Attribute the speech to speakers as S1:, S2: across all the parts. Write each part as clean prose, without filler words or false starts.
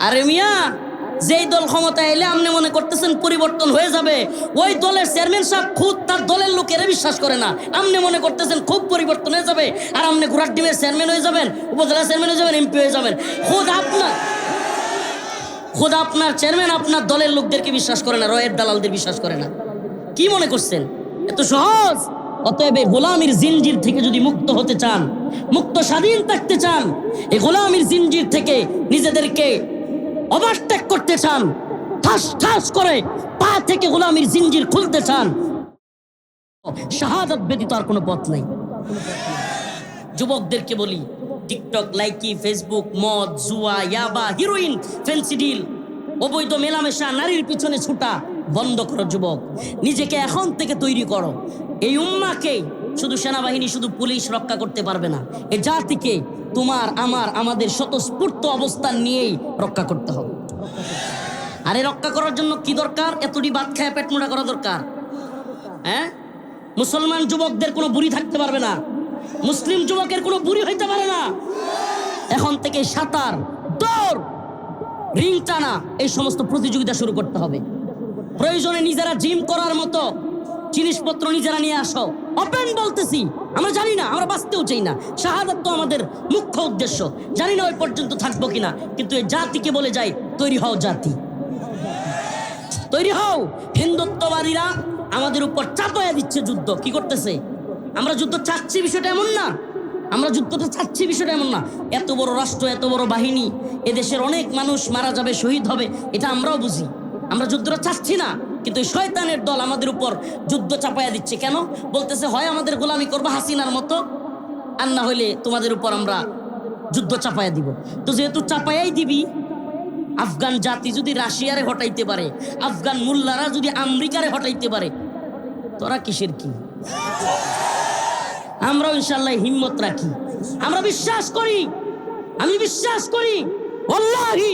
S1: আরে মিয়া, যেই দল ক্ষমতায় এলে আপনি মনে করতেছেন পরিবর্তন হয়ে যাবে, ওই দলের চেয়ারম্যান সাহেব খুদ তার দলের লোকেরা বিশ্বাস করে না। আপনি মনে করতেছেন খুব পরিবর্তন হয়ে যাবে, আর আপনি ঘোড়ার টিমের চেয়ারম্যান হয়ে যাবেন, উপজেলা চেয়ারম্যান হয়ে যাবেন, এমপি হয়ে যাবেন। খুদ আপনার চেয়ারম্যান আপনার দলের লোকদেরকে বিশ্বাস করে না, রয়ের দালালদের বিশ্বাস করে না। কি মনে করছেন এত সহজ? অতএব গোলামীর জিনজির থেকে যদি মুক্ত হতে চান, মুক্ত স্বাধীন থাকতে চান, এই গোলামীর জিনজির থেকে নিজেদেরকে ওভারটেক করতে চান, ঠাস ঠাস করে পা থেকে গোলামীর জিনজির খুলতে চান, শাহাদাত ব্যতীত আর কোনো পথ নেই। যুবকদেরকে বলি, টিকটক, লাইকি, ফেসবুক, মদ, জুয়া, ইয়াবা, হিরোইন, ফেন্সিডিল, অবৈধ মেলামেশা, নারীর পিছনে ছুটা বন্ধ করো যুবক। নিজেকে এখন থেকে তৈরি করো। এই উম্মাকে শুধু সেনাবাহিনী, শুধু পুলিশ রক্ষা করতে পারবে না। এই জাতিকে তোমার, আমাদের স্বতঃস্ফূর্ত অবস্থান নিয়েই রক্ষা করতে হবে। আরে রক্ষা করার জন্য কি দরকার? এতটি ভাত খায় পেট মোটা করা দরকার। হ্যাঁ, মুসলমান যুবকদের কোনো বুড়ি থাকতে পারবে না, মুসলিম যুবকের কোনো বুড়ি হইতে পারে না। এখন থেকে সাঁতার, দৌড়, রিং টানা, এই সমস্ত প্রতিযোগিতা শুরু করতে হবে। প্রয়োজনে নিজেরা জিম করার মতো জিনিসপত্র নিজেরা নিয়ে আসো। ওপেন বলতেছি, আমরা জানি না, আমরা বাঁচতেও চাই না। শাহাদাত তো আমাদের মুখ্য উদ্দেশ্য। জানি না ওই পর্যন্ত থাকবো কিনা, কিন্তু এই জাতিকে বলে যাই, তৈরি হও জাতি, তৈরি হও। হিন্দুত্ববাদীরা আমাদের উপর চাপায়া দিচ্ছে যুদ্ধ। কি করতেছে? আমরা যুদ্ধ চাচ্ছি বিষয়টা এমন না, আমরা যুদ্ধটা চাচ্ছি বিষয়টা এমন না। এত বড় রাষ্ট্র, এত বড় বাহিনী, এদেশের অনেক মানুষ মারা যাবে, শহীদ হবে, এটা আমরাও বুঝি। আমরা যুদ্ধটা চাচ্ছি না, কিন্তু শয়তানের দল আমাদের উপর যুদ্ধ চাপায়া দিচ্ছে। কেন? বলতেছে হয় আমাদের গোলামি করবো হাসিনার মতো, আর না হইলে তোমাদের উপর আমরা যুদ্ধ চাপায়া দিব। তো যেহেতু চাপায়াই দিবি, আফগান জাতি যদি রাশিয়ারে হটাইতে পারে, আফগান মোল্লারা যদি আমেরিকারে হটাইতে পারে, তোরা কিসের কি? আমরাও ইনশাল্লাহ হিম্মত রাখি, আমরা বিশ্বাস করি, আমি বিশ্বাস করি, ওয়াল্লাহি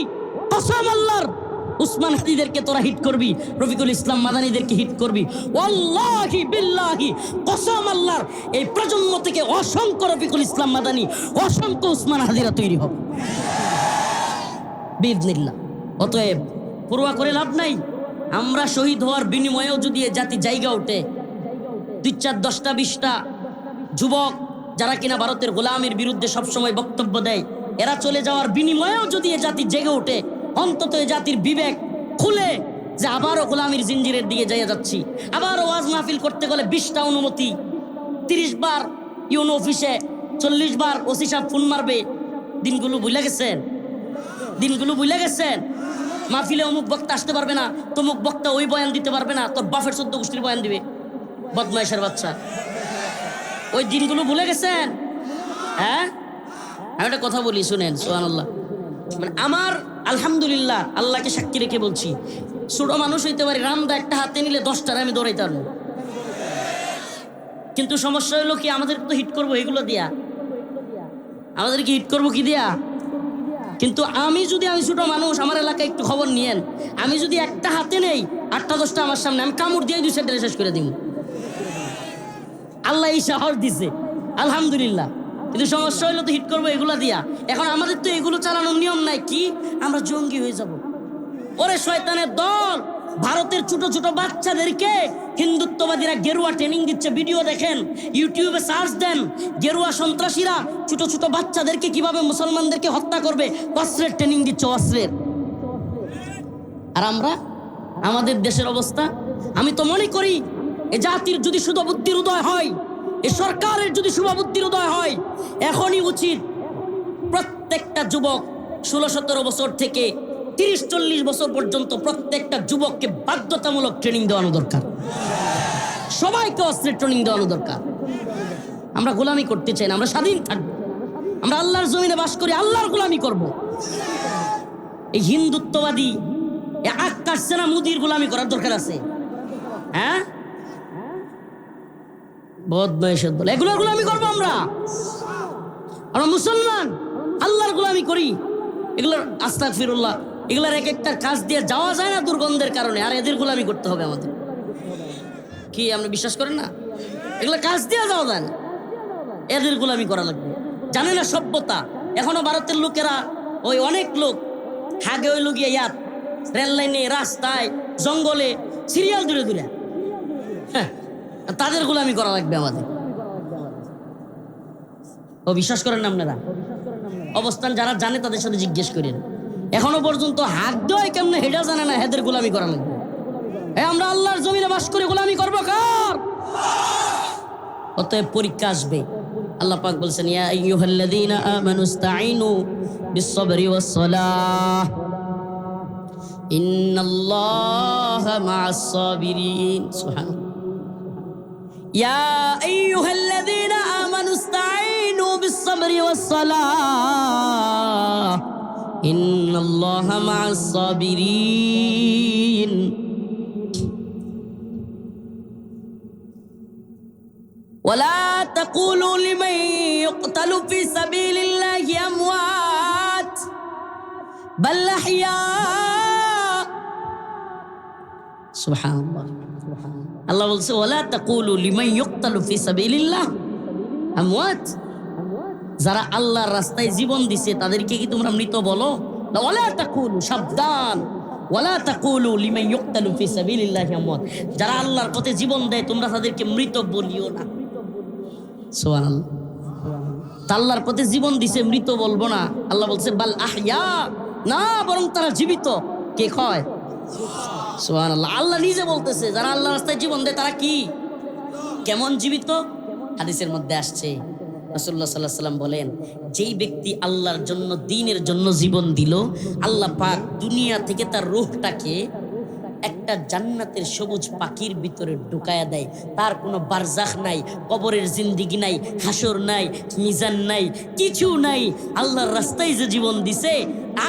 S1: কসম আল্লাহর, উসমান হাদিদেরকে তোরা হিট করবি, রফিকুল ইসলাম মাদানীদেরকে হিট করবি, ওয়াল্লাহি বিল্লাহি কসম আল্লাহর, এই প্রজন্ম থেকে অসংখ্য রফিকুল ইসলাম মাদানী, অসংখ্য উসমান হাদিরা তৈরি হবে বিইজনিল্লাহ। অতএব পূর্বা করে লাভ নাই। আমরা শহীদ হওয়ার বিনিময়েও যদি এ জাতি জায়গা ওঠে, 2, 4, 10টা 20টা যুবক যারা কিনা ভারতের গোলামির বিরুদ্ধে সবসময় বক্তব্য দেয়, এরা চলে যাওয়ার বিনিময়েও যদি এ জাতি জেগে ওঠে, অন্তত এ জাতির বিবেক খুলে যে আবারও গোলামির জিঞ্জিরের দিকে যাইয়া যাচ্ছি, আবারও ওয়াজ মাহফিল করতে গেলে 20টা অনুমতি, 30 বার ইউনো অফিসে, 40 বার ওসি সাহেব ফোন মারবে। দিনগুলো ভুলে গেছেন, দিনগুলো ভুলে গেছেন। মাহফিলে অমুক বক্তা আসতে পারবে না, তমুক বক্তা ওই বয়ান দিতে পারবে না, তোর বাফের 14 গোষ্ঠীর বয়ান দিবে, বদমাইশের বাচ্চা। ওই দিনগুলো ভুলে গেছেন? হ্যাঁ, আমি একটা কথা বলি, শুনেন, সুবহানাল্লাহ। মানে আমার আলহামদুলিল্লাহ, আল্লাহকে সাক্ষী রেখে বলছি, ছোট মানুষ হইতে পারি, রামদা একটা হাতে নিলে 10টার আমি দৌড়াইতে পারবো। কিন্তু সমস্যা হলো কি, আমাদের তো হিট করবো এগুলো দিয়া, আমাদেরকে হিট করবো কি দিয়া? কিন্তু আমি ছোট মানুষ, আমার এলাকায় একটু খবর নিয়েন, আমি যদি একটা হাতে নেই, 8টা 10টা আমার সামনে, আমি কামড় দিয়ে 2 সেকেন্ডে শেষ করে দিব। আল্লাহ এই সাহস দিছে, আলহামদুলিল্লাহ। কিন্তু সমস্যা হইলো তো হিট করবো এগুলা দিয়া। এখন আমাদের তো এগুলো চালানোর নিয়ম নাই, কি আমরা জঙ্গি হয়ে যাব? ওরে শয়তানের দল, ভারতের ছোট ছোট বাচ্চাদেরকে হিন্দুত্ববাদীরা গেরুয়া ট্রেনিং দিচ্ছে। ভিডিও দেখেন, ইউটিউবে সার্চ দেন, গেরুয়া সন্ত্রাসীরা ছোট ছোট বাচ্চাদেরকে কিভাবে মুসলমানদেরকে হত্যা করবে, অস্ত্রের ট্রেনিং দিচ্ছে, অস্ত্রের। আর আমরা, আমাদের দেশের অবস্থা, আমি তো মনে করি এ জাতির যদি শুভ বুদ্ধির উদয় হয়, এ সরকারের যদি শুভ বুদ্ধির উদয় হয়, এখনই উচিত প্রত্যেকটা যুবক 16-17 বছর থেকে 30-40 বছর পর্যন্ত প্রত্যেকটা যুবককে বাধ্যতামূলক ট্রেনিং দেওয়ানো দরকার, সবাইকে অস্ত্রের ট্রেনিং দেওয়ানো দরকার। আমরা গোলামি করতে চাই না, আমরা স্বাধীন থাকবো, আমরা আল্লাহর জমিনে বাস করি, আল্লাহর গোলামি করব। এই হিন্দুত্ববাদী আগ কাটছে না, মুদির গোলামি করার দরকার আছে? হ্যাঁ, বদমাইশের দল, এগুলোর গোলামি করবো আমরা? আমরা মুসলমান, আল্লাহর গোলামি করি। এগুলোর আস্তাগফিরুল্লাহ, এগুলোর এক একটা কাজ দিয়ে যাওয়া যায় না দুর্গন্ধের কারণে, আর এদের গোলামি করতে হবে আমাদের। কি আপনি বিশ্বাস করেন না? এগুলো কাজ দিয়ে যাওয়া যায় না, এদের গোলামি করা লাগবে। জানে না সভ্যতা? এখনো ভারতের লোকেরা, ওই অনেক লোক হাগে হইল গিয়ে ইয়াত রেল লাইনে, রাস্তায়, জঙ্গলে, সিরিয়াল দূরে দূরে। হ্যাঁ, তাদের গোলামি করা লাগবে আমাদের। ও বিশ্বাস করেন না আপনারা? অবস্থান যারা জানে তাদের সাথে জিজ্ঞেস করেন। এখনো পর্যন্ত হাত দেয় কেমনে হেডা জানে না, হেদের গোলামি করা লাগবে। আমরা আল্লাহর জমিনে বাস করে গোলামি করবো কার? অতএব পরীক্ষা আসবে। আল্লাহ পাক বলছেন, ইয়া আইয়ুহাল্লাযীনা আমানুস্তাঈনু বিস-সাবরি ওয়াস-সালাহ ইন্নাল্লাহা মা'আস-সাবিরিন। সুবহানাল্লাহ। ইয়া আইয়ুহাল্লাযীনা আমানুস্তাঈনু বিস-সাবরি ওয়াস-সালাহ ইন্নাল্লাহা মা'আস-সাবিরিন। ولا تقولوا لمن يقتل في سبيل الله أموات بل أحياء। سبحان الله। আল্লাহ বলছে, ওয়ালা তাকুলু লিমান ইউকতালু ফি সাবিলিল্লাহ আমওয়াত। যারা আল্লাহর রাস্তায় জীবন দিছে তাদেরকে কি তোমরা মৃত বলো? ওয়ালা তাকুলু, সাবধান, ওয়ালা তাকুলু লিমান ইউকতালু ফি সাবিলিল্লাহ আমওয়াত। যারা আল্লাহর পথে জীবন দেয় তোমরা তাদেরকে মৃত বলিও না। সুবহানাল্লাহ। আল্লাহর পথে জীবন দিছে, মৃত বলবো না। আল্লাহ বলছে বাল আহইয়া, না বরং তারা জীবিত। কে কয়? সুবহানাল্লাহ। আল্লাহ নিজে বলতেছে যারা আল্লাহর রাস্তায় জীবন দেয় তারা কি, কেমন জীবিত? হাদিসের মধ্যে আসছে, রাসূলুল্লাহ সাল্লাল্লাহু আলাইহি ওয়াসাল্লাম বলেন, যেই ব্যক্তি আল্লাহর জন্য, দ্বীনের জন্য জীবন দিল, আল্লাহ পাক দুনিয়া থেকে তার রূহটাকে একটা জান্নাতের সবুজ পাখির ভিতরে ঢুকায়া দেয়। তার কোনো বারজাখ নাই, কবরের জিন্দিগি নাই, হাসর নাই, মিজান নাই, কিছু নাই। আল্লাহর রাস্তায় যে জীবন দিছে,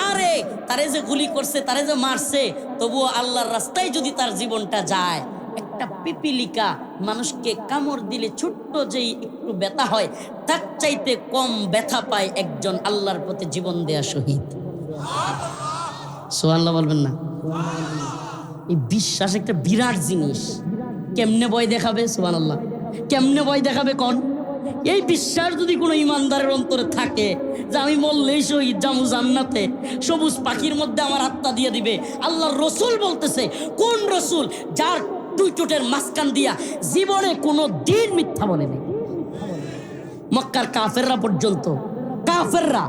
S1: আরে তারে যে গুলি করছে, তারে যে মারছে, তবুও আল্লাহর রাস্তায় যদি তার জীবনটা যায়, একটা পিপিলিকা মানুষকে কামড় দিলে ছোট্ট যেই একটু ব্যথা হয়, তার চাইতে কম ব্যথা পায় একজন আল্লাহর পথে জীবন দেয়া শহীদ। সুবহানাল্লাহ বলবেন না? এই বিশ্বাস একটা বিরাট জিনিস। কেমনে ভয় দেখাবে? সুবহানাল্লাহ। কেমনে ভয় দেখাবে কোন? এই বিশ্বাস যদি কোনো ইমানদারের অন্তরে থাকে যে আমি মরলেই শহীদ, যাবো জান্নাতে, সবুজ পাখির মধ্যে আমার আত্মা দিয়ে দিবে। আল্লাহর রসুল বলতেছে, কোন রসুল? যার দুই চোটের মাঝখান দিয়া জীবনে কোনো দিন মিথ্যা বলেনি। মক্কার কাফেররা পর্যন্ত, কাফেররা,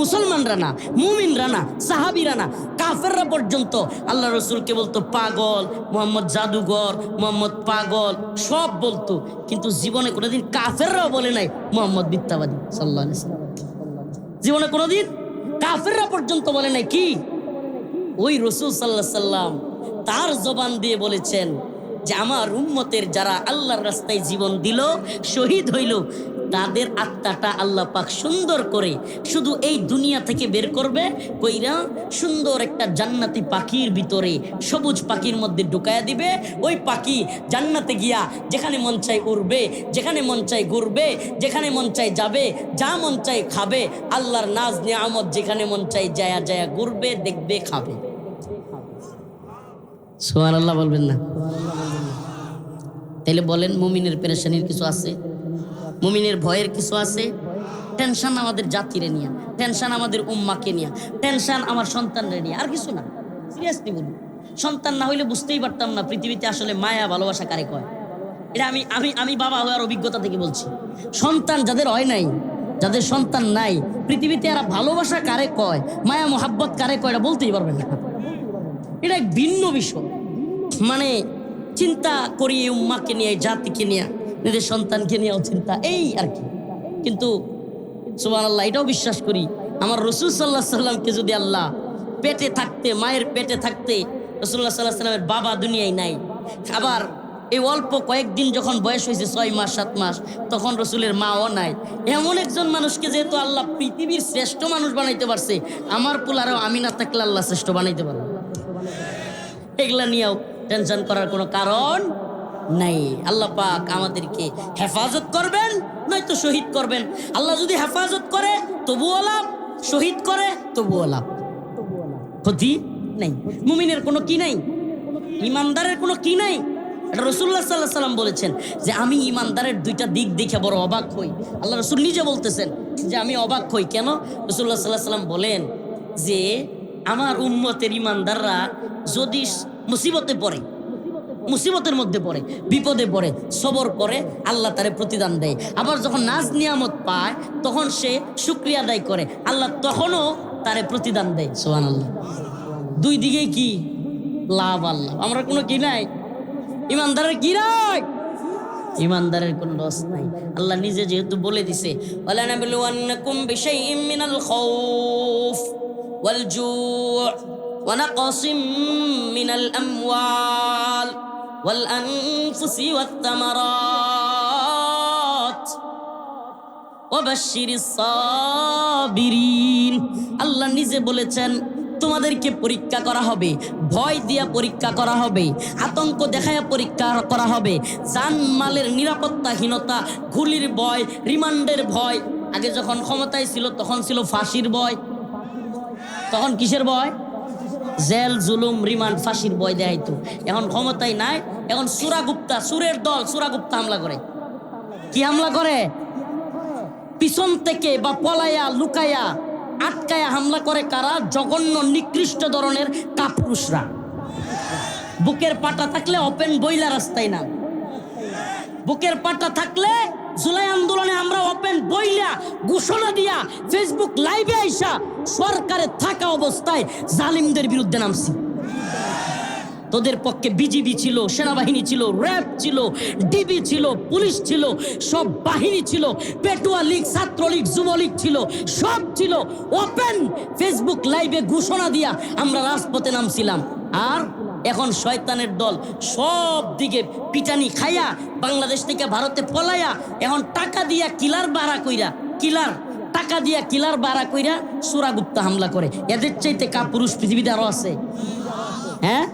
S1: মুসলমানরা না, মুমিনরা না, সাহাবিরা না, কাফেররা পর্যন্ত আল্লাহ রসুলকে বলতো পাগল, মোহাম্মদ জাদুঘর, মোহাম্মদ পাগল, সব বলতো। কিন্তু জীবনে কোনোদিন কাফেররাও বলে নাই মোহাম্মদ মিথ্যাবাদী সাল্লাল্লাহু আলাইহি ওয়াসাল্লাম। জীবনে কোনোদিন কাফেররা পর্যন্ত বলে নাই কি? ওই রসুল সাল্লাল্লাহু আলাইহি ওয়াসাল্লাম তার জবান দিয়ে বলেছেন যে আমার উম্মতের যারা আল্লাহর রাস্তায় জীবন দিল, শহীদ হইল, তাদের আত্মাটা আল্লাহ পাক সুন্দর করে শুধু এই দুনিয়া থেকে বের করবে, কইরা সুন্দর একটা জান্নাতি পাখির ভিতরে, সবুজ পাখির মধ্যে ঢুকায়া দিবে। ওই পাখি জান্নাতে গিয়া যেখানে মন চাই উড়বে, যেখানে মন চাই ঘুরবে, যেখানে মন চাই যাবে, যা মন চাই খাবে। আল্লাহর নাজ নিয়ামত যেখানে মন চাই জায়া জায়া ঘুরবে, দেখবে, খাবে। সুবহানাল্লাহ বলবেন না? তাইলে বলেন, মুমিনের পেরেশানির কিছু আছে? মুমিনের ভয়ের কিছু আছে? টেনশন আমাদের জাতিরে নিয়ে, টেনশন আমাদের উম্মাকে নিয়ে, টেনশন আমার সন্তানরে নিয়ে, আর কিছু না। সিরিয়াসলি বলি, সন্তান না হইলে বুঝতেই পারতাম না পৃথিবীতে আসলে মায়া ভালোবাসা কারে কয়। এটা আমি আমি আমি বাবা হওয়ার অভিজ্ঞতা থেকে বলছি। সন্তান যাদের হয় নাই, যাদের সন্তান নাই, পৃথিবীতে এরা ভালোবাসা কারে কয়, মায়া মোহাব্বত কারে কয়, এটা বলতেই পারবেন না। এটা এক ভিন্ন বিষয়। মানে চিন্তা করি এই উম্মাকে নিয়ে, জাতিকে নিয়ে, নিজের সন্তানকে নিয়েও চিন্তা, এই আর কি। কিন্তু সুবহানাল্লাহ, এটাও বিশ্বাস করি আমার রাসূল সাল্লাল্লাহু আলাইহি সাল্লামকে যদি আল্লাহ পেটে থাকতে, মায়ের পেটে থাকতে, রাসূলুল্লাহ সাল্লাল্লাহু আলাইহি সাল্লামের বাবা দুনিয়ায় নাই, আবার এই অল্প কয়েকদিন যখন বয়স হয়েছে 6 মাস 7 মাস, তখন রসুলের মাও নাই, এমন একজন মানুষকে যেহেতু আল্লাহ পৃথিবীর শ্রেষ্ঠ মানুষ বানাইতে পারছে, আমার পোলারও আমি না থাকলে আল্লাহ শ্রেষ্ঠ বানাইতে পারবে। এগুলা নিয়েও টেনশন করার কোনো কারণ নাই। আল্লাহ পাক আমাদেরকে হেফাজত করবেন, নয়তো শহীদ করবেন। আল্লাহ যদি হেফাজত করে তবুও লাভ, শহীদ করে তবুও লাভ, ক্ষতি নাই। মুমিনের কোনো কি নাই, ইমানদারের কোনো কি নাই। রাসূলুল্লাহ সাল্লাল্লাহু আলাইহি ওয়াসাল্লাম বলেছেন যে আমি ইমানদারের দুইটা দিক দেখে বড় অবাক হই। আল্লাহ রাসূল নিজে বলতেছেন যে আমি অবাক হই। কেন? রাসূলুল্লাহ সাল্লাল্লাহু আলাইহি ওয়াসাল্লাম বলেন যে আমার উম্মতের ইমানদাররা যদি মুসিবতে পড়ে, মুসিবতের মধ্যে পড়ে, বিপদে পড়ে, সবর করে, আল্লাহ তারে প্রতিদান দেয়। আবার যখন নাজ নিয়ামত পায় তখন সে শুকরিয়া আদায় করে, আল্লাহ তখনও তারে প্রতিদান দেয়। সুবহানাল্লাহ। দুই দিকেই কি লাভ আল্লাহ। আমরা কোনো কি নাই, ইমানদারের কি নাই, ইমানদারের কোন লস নাই। আল্লাহ নিজে যেহেতু বলে দিছে, ওয়ালা নাবলুওয়ান্নাকুম বিশাইইম মিনাল খাউফ ওয়াল জু' ওয়া নাকসিম মিনাল আমওয়াল ওয়াল আনফুসি ওয়াত তামারাত ওয়া বাশশিরিস সাবিরিন। আল্লাহ নিজে বলেছেন তোমাদেরকে পরীক্ষা করা হবে, ভয় দিয়া পরীক্ষা করা হবে, আতঙ্ক দেখায়া পরীক্ষা করা হবে, জানমালের নিরাপত্তাহীনতা, গুলির ভয়, রিমান্ডের ভয়। আগে যখন ক্ষমতায় ছিল তখন ছিল ফাঁসির ভয়, তখন কিসের ভয়? জেল, জুলুম, রিমান্ড, ফাঁসির ভয় দেখাইতো। এখন ক্ষমতায় নাই, এখন সুরাগুপ্তা, সুরের দল সুরাগুপ্তা হামলা করে। কি হামলা করে? পিছন থেকে বা পলায়া লুকায়া আটকায়া হামলা করে। কারা? জঘন্য নিকৃষ্ট ধরনের কাপুরুষরা। বুকের পাটা থাকলে ওপেন বইলা রাস্তায় না, বুকের পাটা থাকলে জুলাই আন্দোলনে আমরা ওপেন বইলা ঘোষণা দিয়া ফেসবুক লাইভে আইসা সরকারে থাকা অবস্থায় জালিমদের বিরুদ্ধে নামছি। তোদের পক্ষে বিজিবি ছিল, সেনাবাহিনী ছিল, র্যাব ছিল, ডিবি ছিল, পুলিশ ছিল, সব বাহিনী ছিল, পেটুয়া লীগ, ছাত্রলীগ, যুবলীগ ছিল, সব ছিল। ওপেন ফেসবুক লাইভে ঘোষণা দিয়া আমরা রাজপথে নামছিলাম। আর এখন শয়তানের দল সব দিকে পিটানি খাইয়া বাংলাদেশ থেকে ভারতে পলাইয়া এখন টাকা দিয়া কিলার ভাড়া কইরা, কিলার টাকা দিয়া কিলার ভাড়া কইরা সুরাগুপ্তা হামলা করে। এদের চাইতে কাপুরুষ পৃথিবীতে আরো আছে? হ্যাঁ।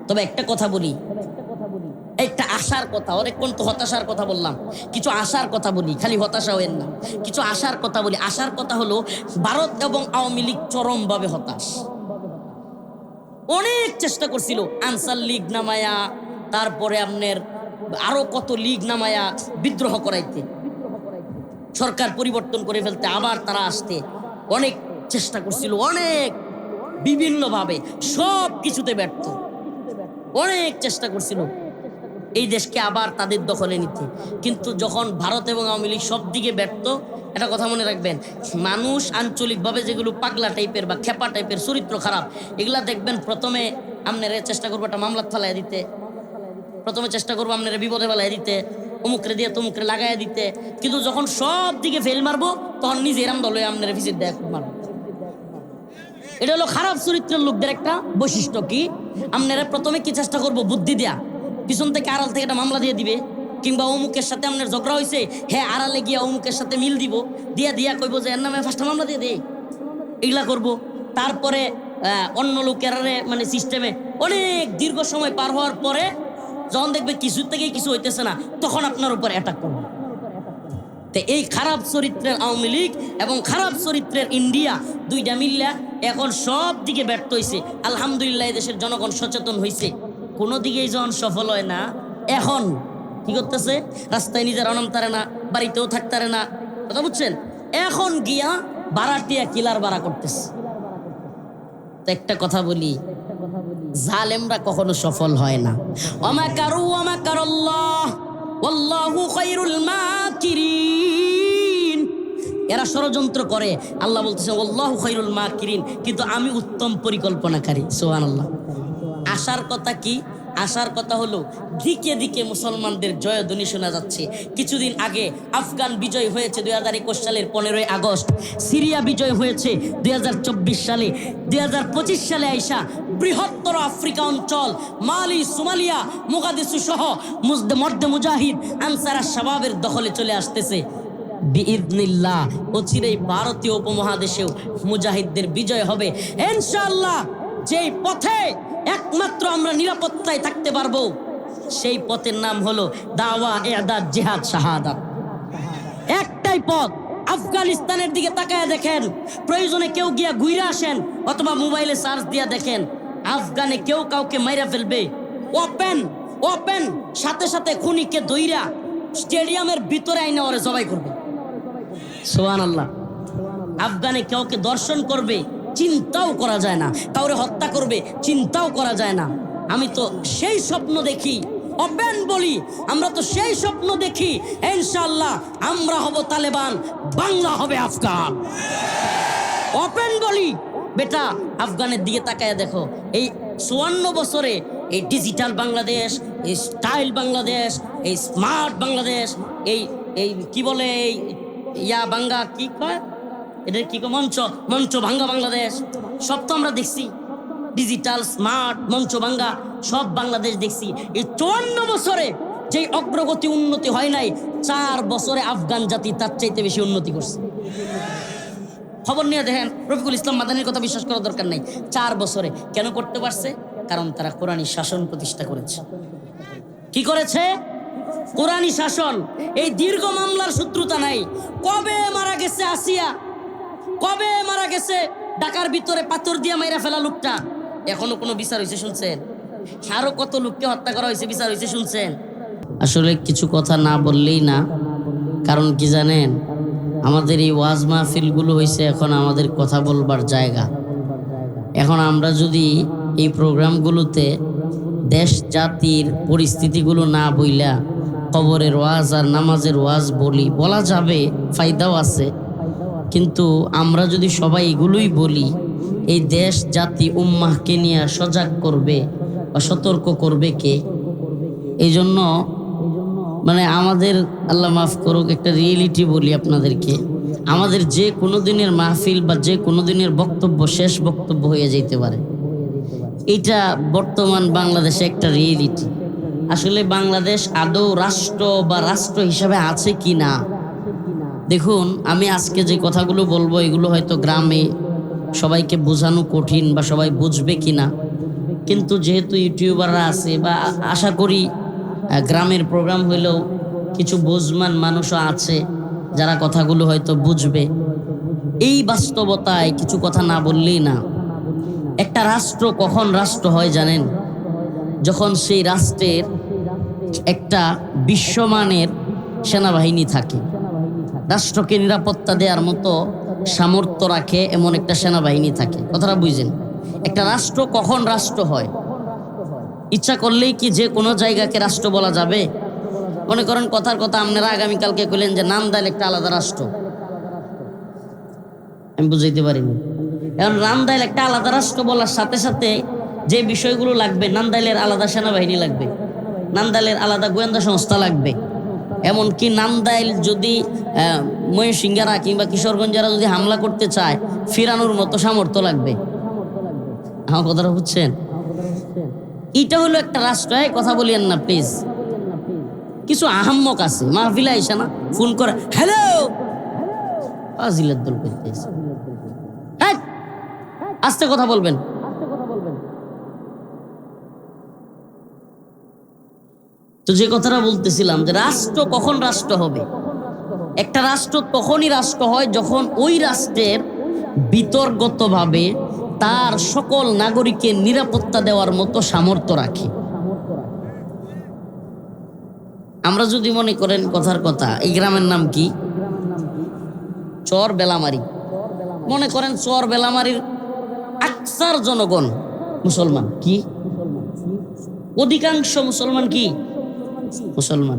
S1: তবে একটা কথা বলি, একটা আশার কথা, অনেকক্ষণ তো হতাশার কথা বললাম, কিছু আশার কথা বলি, খালি হতাশা হইেন না, কিছু আশার কথা বলি। আশার কথা হলো ভারত এবং আওয়ামী লীগ চরমভাবে হতাশ। অনেক চেষ্টা করছিল আনসার লীগ নামায়া, তারপরে আপনার আরো কত লীগ নামায়া বিদ্রোহ করাইতে, সরকার পরিবর্তন করে ফেলতে, আবার তারা আসতে অনেক চেষ্টা করছিল, অনেক বিভিন্নভাবে, সব কিছুতে ব্যর্থ। অনেক চেষ্টা করছিল এই দেশকে আবার তাদের দখলে নিতে, কিন্তু যখন ভারত এবং আওয়ামী লীগ সব দিকে ব্যর্থ। একটা কথা মনে রাখবেন, মানুষ আঞ্চলিকভাবে যেগুলো পাগলা টাইপের বা খেপা টাইপের, চরিত্র খারাপ, এগুলা দেখবেন প্রথমে আপনারা চেষ্টা করবো একটা মামলা ফালাই দিতে, প্রথমে চেষ্টা করবো আপনারা বিপদে ফেলাই দিতে, অমুকরে দিয়ে তমুকরে লাগাই দিতে, কিন্তু যখন সব দিকে ফেল মারবো তখন নিজে এরাম দল হয়ে আপনারা ভিজিট দেয় মারবো। এটা হলো খারাপ চরিত্রের লোকদের একটা বৈশিষ্ট্য। কি? আপনারা প্রথমে কি চেষ্টা করবো? বুদ্ধি দেয়া, পিছন থেকে আড়াল থেকে একটা মামলা দিয়ে দিবে, কিংবা অমুকের সাথে আপনার ঝগড়া হয়েছে, হ্যাঁ আড়ালে গিয়া অমুকের সাথে মিল দিব, দিয়া কইব যে এর নামে ফার্স্ট মামলা দিয়ে দে, এগুলা করবো। তারপরে অন্য লোকের মানে সিস্টেমে অনেক দীর্ঘ সময় পার হওয়ার পরে যখন দেখবে কিছু থেকে কিছু হইতেছে না, তখন আপনার উপর অ্যাটাক করবে। তো এই খারাপ চরিত্রের আওয়ামী লীগ এবং খারাপ চরিত্রের ইন্ডিয়া দুইটা মিল্লা এখন সব দিকে ব্যর্থ হয়েছে। আলহামদুলিল্লাহ দেশের জনগণ সচেতন হয়েছে, কোনো দিকেই যখন সফল হয় না, এখন কি করতেছে? রাস্তায় নিজের অনামতারে না, বাড়িতেও থাকতারে না, কথা বুঝছেন? এখন গিয়া বারাটিয়া কিলার বাড়া করতেছে। তো একটা কথা বলি, জালেমরা কখনো সফল হয় না। ওয়ামাকারু ওয়ামাকারাল্লাহ ওয়াল্লাহু খায়রুল মাকিরিন। এরা ষড়যন্ত্র করে, আল্লাহ বলতেছেন ওয়াল্লাহু খায়রুল মাকিরিন, কিন্তু আমি উত্তম পরিকল্পনাকারী। সুবহানাল্লাহ। আশার কথা কি? আশার কথা হলো দিকে দিকে মুসলমানদের জয়ধ্বনি শোনা যাচ্ছে। কিছুদিন আগে আফগান বিজয় হয়েছে 2021 সালের 15ই আগস্ট, সিরিয়া বিজয় হয়েছে 2024 সালে, 2025 সালে আইসা বৃহত্তর আফ্রিকা অঞ্চল মালি, সোমালিয়া, মোগাদিসু সহ মর্দে মুজাহিদ আনসার শাবাবের দখলে চলে আসতেছে। বিইذনিল্লাহ অচিরেই ভারতীয় উপমহাদেশেও মুজাহিদদের বিজয় হবে ইনশাআল্লাহ। যেই পথে একমাত্র আমরা নিরাপত্তায় থাকতে পারবো, সেই পথের নাম হলো দাওয়া, ইরদাদ, জিহাদ, শাহাদাত। একটাই পথ। আফগানিস্তানের দিকে তাকায় দেখেন, প্রয়োজনে কেউ গিয়া ঘুরে আসেন অথবা মোবাইলে সার্চ দিয়া দেখেন, আফগানে কেউ কাউকে মাইরা ফেলবে, ওপেন ওপেন, সাথে সাথে খুনিকে দইরা স্টেডিয়ামের ভিতরে আইনা ওরে জবাই করবে। সুবহানাল্লাহ। আফগানে কাউকে দর্শন করবে, চিন্তাও করা যায় না, কাউরে হত্যা করবে চিন্তাও করা যায় না। আমি তো সেই স্বপ্ন দেখি, ওপেন বলি, আমরা তো সেই স্বপ্ন দেখি ইনশাআল্লাহ আমরা হব তালেবান, বাংলা হবে আফগান। ওপেন বলি বেটা, আফগানের দিকে তাকায় দেখো, এই 54 বছরে এই ডিজিটাল বাংলাদেশ, এই স্টাইল বাংলাদেশ, এই স্মার্ট বাংলাদেশ, এই এই কি বলে এই ইয়া বাঙ্গা কি কয়, এটা কি কয়, মঞ্চ ভাঙ্গা বাংলাদেশ, সব তো আমরা দেখছি। ডিজিটাল স্মার্ট মঞ্চ ভাঙ্গা সব বাংলাদেশ দেখছি। এই 54 বছরে যে অগ্রগতি উন্নতি হয় নাই, 4 বছরে আফগান জাতি তার চাইতে বেশি উন্নতি করছে। খবর নিয়ে দেখেন, রফিকুল ইসলাম মাদানির কথা বিশ্বাস করার দরকার নাই। 4 বছরে কেন করতে পারছে? কারণ তারা কোরআনী শাসন প্রতিষ্ঠা করেছে। কি করেছে? কোরআনী শাসন। এই দীর্ঘ মামলার শত্রুতা নাই। কবে মারা গেছে আসিয়া, কবে মারা গেছে ঢাকার ভিতরে পাথর দিয়ে মাইরা ফেলা লোকটা, এখনো কোনো বিচার হয়েছে শুনছেন? আরো কত লোককে হত্যা করা হয়েছে, বিচার হয়েছে শুনছেন? আসলে কিছু কথা না বললেই না, কারণ কি জানেন, আমাদের এই ওয়াজ মাহফিলগুলো হয়েছে এখন আমাদের কথা বলবার জায়গা। এখন আমরা যদি এই প্রোগ্রামগুলোতে দেশ জাতির পরিস্থিতিগুলো না বইলা কবরের ওয়াজ আর নামাজের ওয়াজ বলা যাবে, ফায়দাও আছে, কিন্তু আমরা যদি সবাই এগুলোই বলি, এই দেশ জাতি উম্মাহকে নিয়ে সজাগ করবে বা সতর্ক করবে কে? এই জন্য মানে আমাদের, আল্লাহ মাফ করুক, একটা রিয়েলিটি বলি আপনাদেরকে, আমাদের যে কোনো দিনের মাহফিল বা যে কোনো দিনের বক্তব্য শেষ বক্তব্য হয়ে যেতে পারে। এটা বর্তমান বাংলাদেশে একটা রিয়েলিটি। আসলে বাংলাদেশ আদৌ রাষ্ট্র বা রাষ্ট্র হিসাবে আছে কি না? দেখুন, আমি আজকে যে কথাগুলো বলবো এগুলো হয়তো গ্রামে সবাইকে বোঝানো কঠিন বা সবাই বুঝবে কি না, কিন্তু যেহেতু ইউটিউবাররা আছে বা আশা করি গ্রামের প্রোগ্রাম হইলেও কিছু বুঝমান মানুষও আছে যারা কথাগুলো হয়তো বুঝবে। এই বাস্তবতায় কিছু কথা না বললেই না। একটা রাষ্ট্র কখন রাষ্ট্র হয় জানেন? যখন সেই রাষ্ট্রের একটা বিশ্বমানের সেনাবাহিনী থাকে, রাষ্ট্রকে নিরাপত্তা দেওয়ার মতো সামর্থ্য রাখে এমন একটা সেনাবাহিনী থাকে। কথাটা বুঝছেন? একটা রাষ্ট্র কখন রাষ্ট্র হয়? ইচ্ছা করলেই কি যে কোনো জায়গাকে রাষ্ট্র বলা যাবে? মনে করেন কথার কথা আপনারা আগামীকালকে কইলেন যে নান্দাইল একটা আলাদা রাষ্ট্র, আমি বুঝাইতে পারিনি। এখন নান্দাইল একটা আলাদা রাষ্ট্র বলার সাথে সাথে যে বিষয়গুলো লাগবে, নান্দাইলের আলাদা সেনাবাহিনী লাগবে, নান্দাইলের আলাদা গোয়েন্দা সংস্থা লাগবে, এমনকি নান্দাইল যদি ময়ূরসিংহারা কিংবা কিশোরগঞ্জেরা যদি হামলা করতে চায়, ফিরানোর মতো সামর্থ্য লাগবে। আমার কথাটা বুঝছেন? এটা হলো একটা রাষ্ট্র। কথা বলিয়েন না প্লিজ। কিছু আহাম্মক আছে মাহফিলে আইসা না ফোন করে, হ্যালো ফাজিলের দল করতেছে, আস্তে কথা বলবেন। তো যে কথাটা বলতেছিলাম যে রাষ্ট্র কখন রাষ্ট্র হবে, একটা রাষ্ট্র তখনই রাষ্ট্র হয় যখন ওই রাষ্ট্রের বিতর্গতভাবে তার সকল নাগরিকের নিরাপত্তা দেওয়ার মতো সামর্থ্য রাখে। আমরা যদি মনে করেন কথার কথা, এই গ্রামের নাম কি? চর বেলামারি। মনে করেন চর বেলামারির আকসার জনগণ মুসলমান। কি? অধিকাংশ মুসলমান কি? মুসলমান।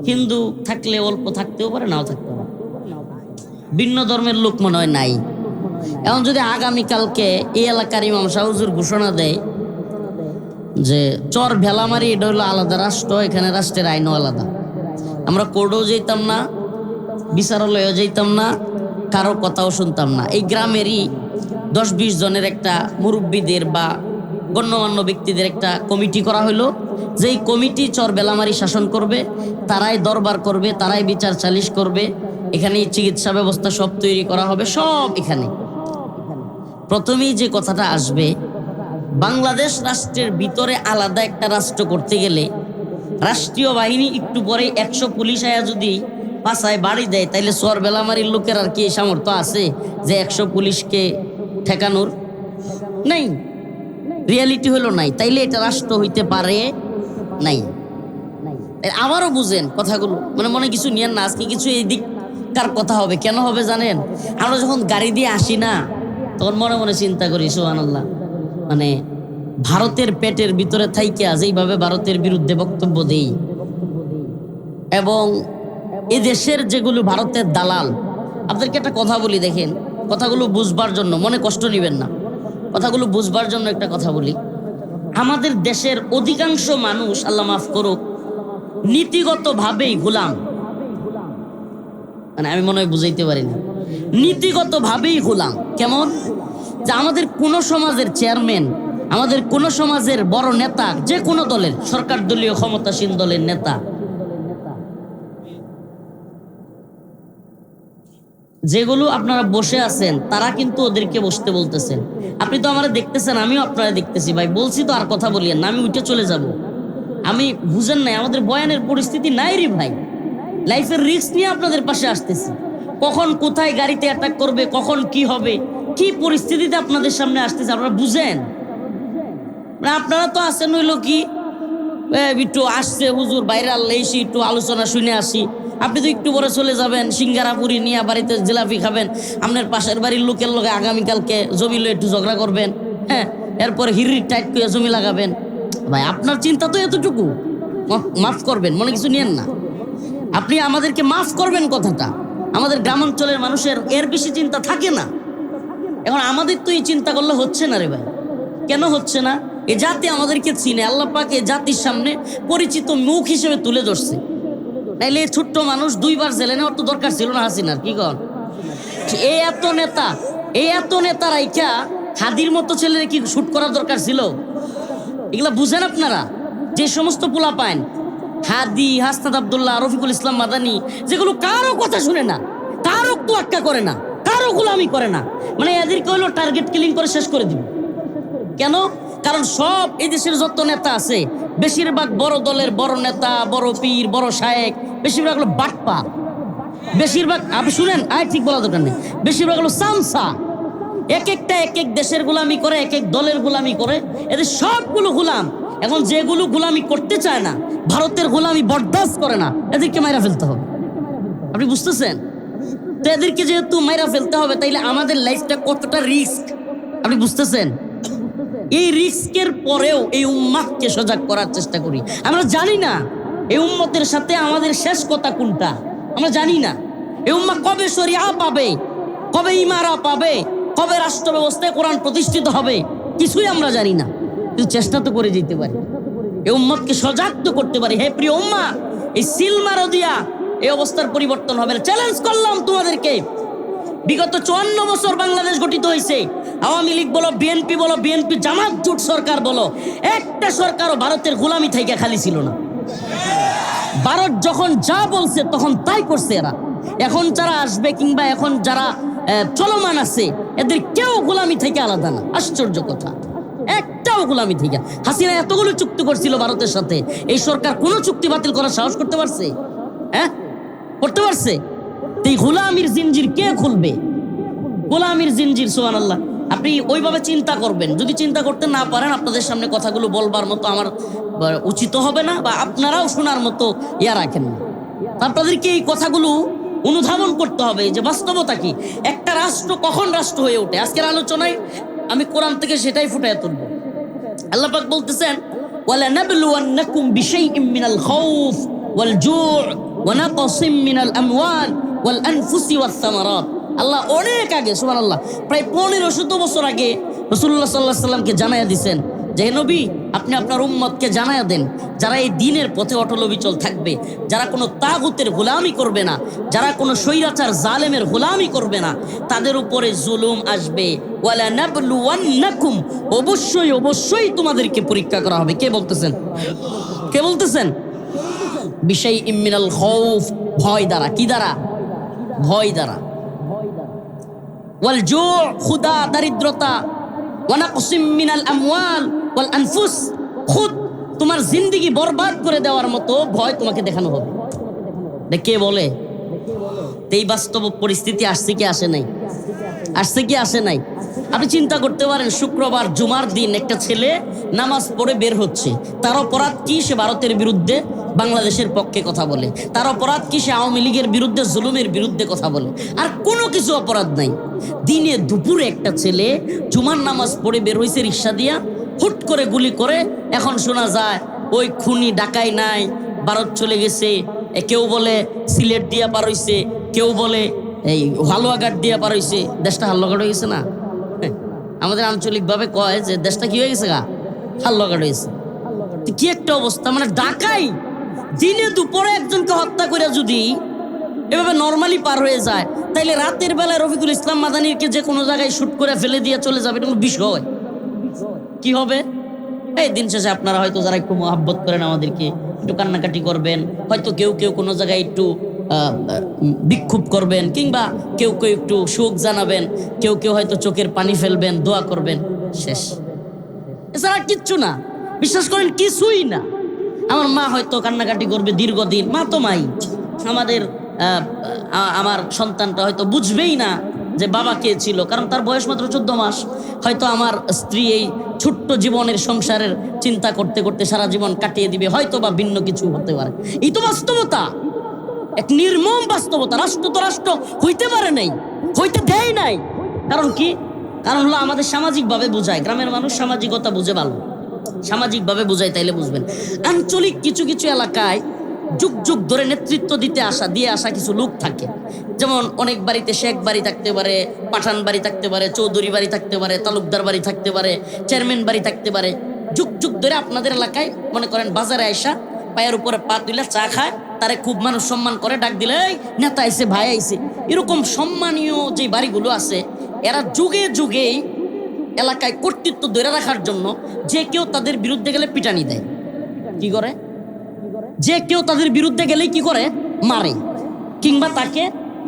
S1: হিন্দু থাকলে অল্প থাকতেও পারে, নাও থাকতে পারে, ভিন্ন ধর্মের লোক মনে হয় নাই। এখন যদি আগামীকালকে এই এলাকার ইমাম সাহেব হুজুর ঘোষণা দেয় যে চর ভেলামারি এটা হলো আলাদা রাষ্ট্র, এখানে রাষ্ট্রের আইনও আলাদা, আমরা কোর্টেও যেতাম না, বিচারালয়েও যেতাম না, কারো কথাও শুনতাম না। এই গ্রামেরই 10-20 জনের একটা মুরব্বীদের বা গণ্যমান্য ব্যক্তিদের একটা কমিটি করা হলো, যেই কমিটি চর বেলামারি শাসন করবে, তারাই দরবার করবে, তারাই বিচার সালিশ করবে, এখানে চিকিৎসা ব্যবস্থা সব তৈরি করা হবে, সব এখানে। প্রথমেই যে কথাটা আসবে, বাংলাদেশ রাষ্ট্রের ভিতরে আলাদা একটা রাষ্ট্র করতে গেলে রাষ্ট্রীয় বাহিনী একটু পরে 100 পুলিশ আয়া যদি পাশায় বাড়ি দেয়, তাইলে চর বেলামারির লোকের আর কি সামর্থ্য আছে যে 100 পুলিশকে ঠেকানোর? নাই, রিয়ালিটি হলো নাই। তাইলে এটা রাষ্ট্র হইতে পারে নাই। আবারও বুঝেন কথাগুলো, মানে মনে কিছু নিয়েন না, আজকে কিছু এই দিককার কথা হবে। কেন হবে জানেন? আমরা যখন গাড়ি দিয়ে আসি না, তখন মনে মনে চিন্তা করি সুবহানাল্লাহ, মানে ভারতের পেটের ভিতরে থাইকা যেইভাবে ভারতের বিরুদ্ধে বক্তব্য দেই, এবং এদেশের যেগুলো ভারতের দালাল, আপনাদেরকে একটা কথা বলি, দেখেন কথাগুলো বুঝবার জন্য, মনে কষ্ট নেবেন না, কথাগুলো বুঝবার জন্য একটা কথা বলি। আমাদের দেশের অধিকাংশ মানুষ, আল্লাহ মাফ করুক, নীতিগতভাবেই গোলাম। মানে আমি মনে হয় বুঝাইতে পারিনি, নীতিগতভাবেই গোলাম। কেমন? যে আমাদের কোন সমাজের চেয়ারম্যান, আমাদের কোন সমাজের বড় নেতা, যে কোনো দলের, সরকার দলীয় ক্ষমতাসীন দলের নেতা, যেগুলো আপনারা বসে আছেন, তারা কিন্তু ওদেরকে বসতে বলতেছেন। আপনি তো আমারা দেখতেছেন, আমিও আপনারা দেখতেছি। ভাই বলছি তো, আর কথা বলিয়েন না, আমি উঠে চলে যাব। আমি বুঝেন নাই, আমাদের বয়ানের পরিস্থিতি নাই রে ভাই। লাইফের রিস্ক নিয়ে আপনাদের পাশে আসতেছি। কখন কোথায় গাড়িতে অ্যাটাক করবে, কখন কি হবে, কি পরিস্থিতিতে আপনাদের সামনে আসতেছে আপনারা বুঝেন। মানে আপনারা তো আছেন হইল কি, একটু আসছে হুজুর ভাইরাল, এসে একটু আলোচনা শুনে আসি। আপনি তো একটু পরে চলে যাবেন, সিঙ্গারা পুরি নিয়ে বাড়িতে জিলাপি খাবেন, আপনার পাশের বাড়ির লোকের লোকে আগামীকালকে জমি লো একটু ঝগড়া করবেন, হ্যাঁ, এরপরে হিরির টাইট করে জমি লাগাবেন। ভাই আপনার চিন্তা তো এতটুকু, মাফ করবেন, মনে কিছু নিয়েন না। আপনি আমাদেরকে মাফ করবেন কথাটা, আমাদের গ্রামাঞ্চলের মানুষের এর বেশি চিন্তা থাকে না। এখন আমাদের তো এই চিন্তা করলে হচ্ছে না রে ভাই। কেন হচ্ছে না? এ জাতি আমাদেরকে চিনে, আল্লাহ পাক এ জাতির সামনে পরিচিত মুখ হিসেবে তুলে ধরছে। নাইলে এই ছোট্ট মানুষ দুইবার জেলে নেওয়ার তো দরকার ছিল না হাসিনার, কি কন? এই এত নেতা, এই এত নেতা রাইখা হাদির মতো ছেলে কি শুট করার দরকার ছিল? এগুলা বুঝেন আপনারা? যে সমস্ত পোলা পায় হাদি, হাসনাত আব্দুল্লাহ, রফিকুল ইসলাম মাদানি, যেগুলো কারো কথা শুনে না, কারো তোয়াক্কা করে না, কারো গোলামি করে না, মানে এদেরকে হলো টার্গেট কিলিং করে শেষ করে দিবে। কেন? কারণ সব এই দেশের যত নেতা আছে, বেশিরভাগ বড় দলের বড় নেতা, বড় পীর, বড় শায়েক, বেশিরভাগ হলো বাটপা, বেশিরভাগ, আপনি শুনেন, ঠিক বলা দরকার নেই, বেশিরভাগ হলো সামসা। এক একটা এক এক দেশের গোলামি করে, এক এক দলের গোলামি করে, এদের সবগুলো গোলাম। এখন যেগুলো গোলামি করতে চায় না, ভারতের গোলামি বরদাস্ত করে না, এদেরকে মাইরা ফেলতে হবে। আপনি বুঝতেছেন? তো এদেরকে যেহেতু মাইরা ফেলতে হবে, তাইলে আমাদের লাইফটা কতটা রিস্ক আপনি বুঝতেছেন? এই রিস্কের পরেও এই উম্মাহকে সজাগ করার চেষ্টা করি। আমরা জানি না এই উম্মতের সাথে আমাদের শেষ কথা কোনটা, আমরা জানি না। এই উম্মাহ কবে শরিয়া পাবে, কবে ইমারা পাবে, কবে রাষ্ট্র ব্যবস্থায় কোরআন প্রতিষ্ঠিত হবে, কিছুই আমরা জানি না, কিন্তু চেষ্টা তো করে যেতে পারি, এই উম্মতকে সজাগ তো করতে পারি। হে প্রিয় উম্মাহ, এই সিলমারো দিয়া এই অবস্থার পরিবর্তন হবে না। চ্যালেঞ্জ করলাম তোমাদেরকে। বিগত 54 বছর বাংলাদেশ গঠিত হয়েছে, আওয়ামী লীগ বলো, বিএনপি বলো, বিএনপি জামাত জোট সরকার বলো, একটা সরকারও ভারতের গোলামি থেকে খালি ছিল না। ভারত যখন যা বলছে তখন তাই করছে এরা। এখন যারা আসবে কিংবা এখন যারা চলমান আছে, এদের কেউ গোলামি থেকে আলাদা না। আশ্চর্য কথা, একটাও গোলামি থেকে। হাসিনা এতগুলো চুক্তি করছিল ভারতের সাথে, এই সরকার কোনো চুক্তি বাতিল করার সাহস করতে পারছে? হ্যাঁ, করতে পারছে? এই গোলামির জিনজির কে খুলবে? গোলামির জিনজির, সুবহানাল্লাহ। আপনি ওইভাবে চিন্তা করবেন। যদি চিন্তা করতে না পারেন, আপনাদের সামনে কথাগুলো বলবার মতো আমার উচিত হবে না, বা আপনারাও শোনার মতো ইয়া রাখেন না। আপনাদেরকে এই কথাগুলো অনুধাবন করতে হবে যে বাস্তবতা কি, একটা রাষ্ট্র কখন রাষ্ট্র হয়ে ওঠে। আজকের আলোচনায় আমি কোরআন থেকে সেটাই ফুটাইয়া তুলব। আল্লাহ পাক বলতেছেন, ওয়ালা নাবলুওয়ান্নাকুম বিশাইইম মিনাল খাউফ ওয়াল জু' ওয়া নাকসিম মিনাল আমওয়াল ওয়াল আনফুসি ওয়াস সামারাত। আল্লাহ অনেক আগে, সুবহানাল্লাহ, প্রায় 1500 বছর আগে রাসূলুল্লাহ সাল্লাল্লাহু আলাইহি সাল্লামকে জানাইয়া দিয়েছেন যে নবী, আপনি আপনার উম্মতকে জানাইয়া দেন, যারা এই দ্বীনের পথে অটল অবিচল থাকবে, যারা কোনো তাগুতের গোলামি করবে না, যারা কোনো স্বৈরাচার জালেমের গোলামি করবে না, তাদের উপরে জুলুম আসবে। ওয়ালা নাবলুওয়ান্নাকুম, অবশ্যই অবশ্যই তোমাদেরকে পরীক্ষা করা হবে। কে বলতেছেন? কে বলতেছেন? বিশাইইম মিনাল খাউফ, ভয় দ্বারা। কি দ্বারা? ভয় দ্বারা। ওয়াল জু', ক্ষুধা, দারিদ্রতা। ওয়া নাকসিম মিনাল আমওয়াল ওয়াল আনফুস, খুদ তোমার জিন্দেগি বরবাদ করে দেওয়ার মতো ভয় তোমাকে দেখানো হবে। কে বলে? এই বাস্তব পরিস্থিতি আসছে কি আসে নাই? আসছে কি আসে নাই? আপনি চিন্তা করতে পারেন, শুক্রবার জুমার দিন একটা ছেলে নামাজ পড়ে বের হচ্ছে, তার অপরাধ কি? সে ভারতের বিরুদ্ধে বাংলাদেশের পক্ষে কথা বলে। তার অপরাধ কি? সে আওয়ামী লীগের বিরুদ্ধে, জুলুমের বিরুদ্ধে কথা বলে। আর কোনো কিছু অপরাধ নাই। দিনে দুপুরে একটা ছেলে জুমার নামাজ পড়ে বের হয়েছে রিক্সা দিয়া, হুট করে গুলি করে। এখন শোনা যায় ওই খুনি ডাকাই নাই, ভারত চলে গেছে। কেউ বলে সিলেট দিয়া পার হইছে, কেউ বলে এই হালুয়াঘাট দিয়া পার হইছে। দেশটা হালুয়াঘাট হয়ে গেছে না? আমাদের আঞ্চলিকভাবে কয় যে দেশটা কি হয়ে গেছে গা, হালুয়াঘাট হয়েছে। কি একটা অবস্থা! মানে ডাকাই দিনে দুপুরে একজনকে হত্যা করে যদি এভাবে নর্মালি পার হয়ে যায়, তাইলে রাতের বেলায় রফিকুল ইসলাম মাদানিকে যে কোনো জায়গায় শুট করে ফেলে দিয়ে চলে যাবে, এটা কোনো বিষয় কি হবে? এই দিন শেষে আপনারা হয়তো যারা একটু মহাব্বত করেন আমাদেরকে, একটু কান্নাকাটি করবেন, হয়তো কেউ কেউ কোনো জায়গায় একটু বিক্ষোভ করবেন, কিংবা কেউ কেউ একটু শোক জানাবেন, কেউ কেউ হয়তো চোখের পানি ফেলবেন, দোয়া করবেন, শেষ। এছাড়া কিচ্ছু না, বিশ্বাস করেন কিছুই না। আমার মা হয়তো কান্নাকাটি করবে দীর্ঘদিন, মা তো মাই। আমার সন্তানটা হয়তো বুঝবেই না যে বাবা কে ছিল, কারণ তার বয়স মাত্র 14 মাস। হয়তো আমার স্ত্রী এই ছোট্ট জীবনের সংসারের চিন্তা করতে করতে সারা জীবন কাটিয়ে দিবে, হয়তো বা ভিন্ন কিছু হতে পারে। এই তো বাস্তবতা, এক নির্মম বাস্তবতা। রাষ্ট্র তো রাষ্ট্র হইতে পারে নাই, হইতে দেয় নাই। কারণ কি? কারণ হলো আমাদের সামাজিকভাবে বোঝায়। গ্রামের মানুষ সামাজিকতা বুঝে ভালো, সামাজিকভাবে বোঝায়, তাইলে বুঝবেন। আঞ্চলিক কিছু কিছু এলাকায় যুগ যুগ ধরে নেতৃত্ব দিয়ে আসা কিছু লোক থাকে। যেমন অনেক বাড়িতে শেখ বাড়ি থাকতে পারে, পাঠান বাড়ি থাকতে পারে, চৌধুরী বাড়ি থাকতে পারে, তালুকদার বাড়ি থাকতে পারে, চেয়ারম্যান বাড়ি থাকতে পারে। যুগ যুগ ধরে আপনাদের এলাকায় মনে করেন বাজারে আইসা পায়ের উপরে পা তুলে চা খায়, তারে খুব মানুষ সম্মান করে, ডাক দিলে এই নেতা আইছে, ভাই আইছে। এরকম সম্মানীয় যে বাড়িগুলো আছে, এরা যুগে যুগেই এলাকায় কর্তৃত্ব ধরে রাখার জন্য যে কেউ তাদের বিরুদ্ধে গেলে পিটানি দেয়। কি করে? যে কেউ তাদের বিরুদ্ধে গেলেই কি করে? মারে, কিংবা তাকে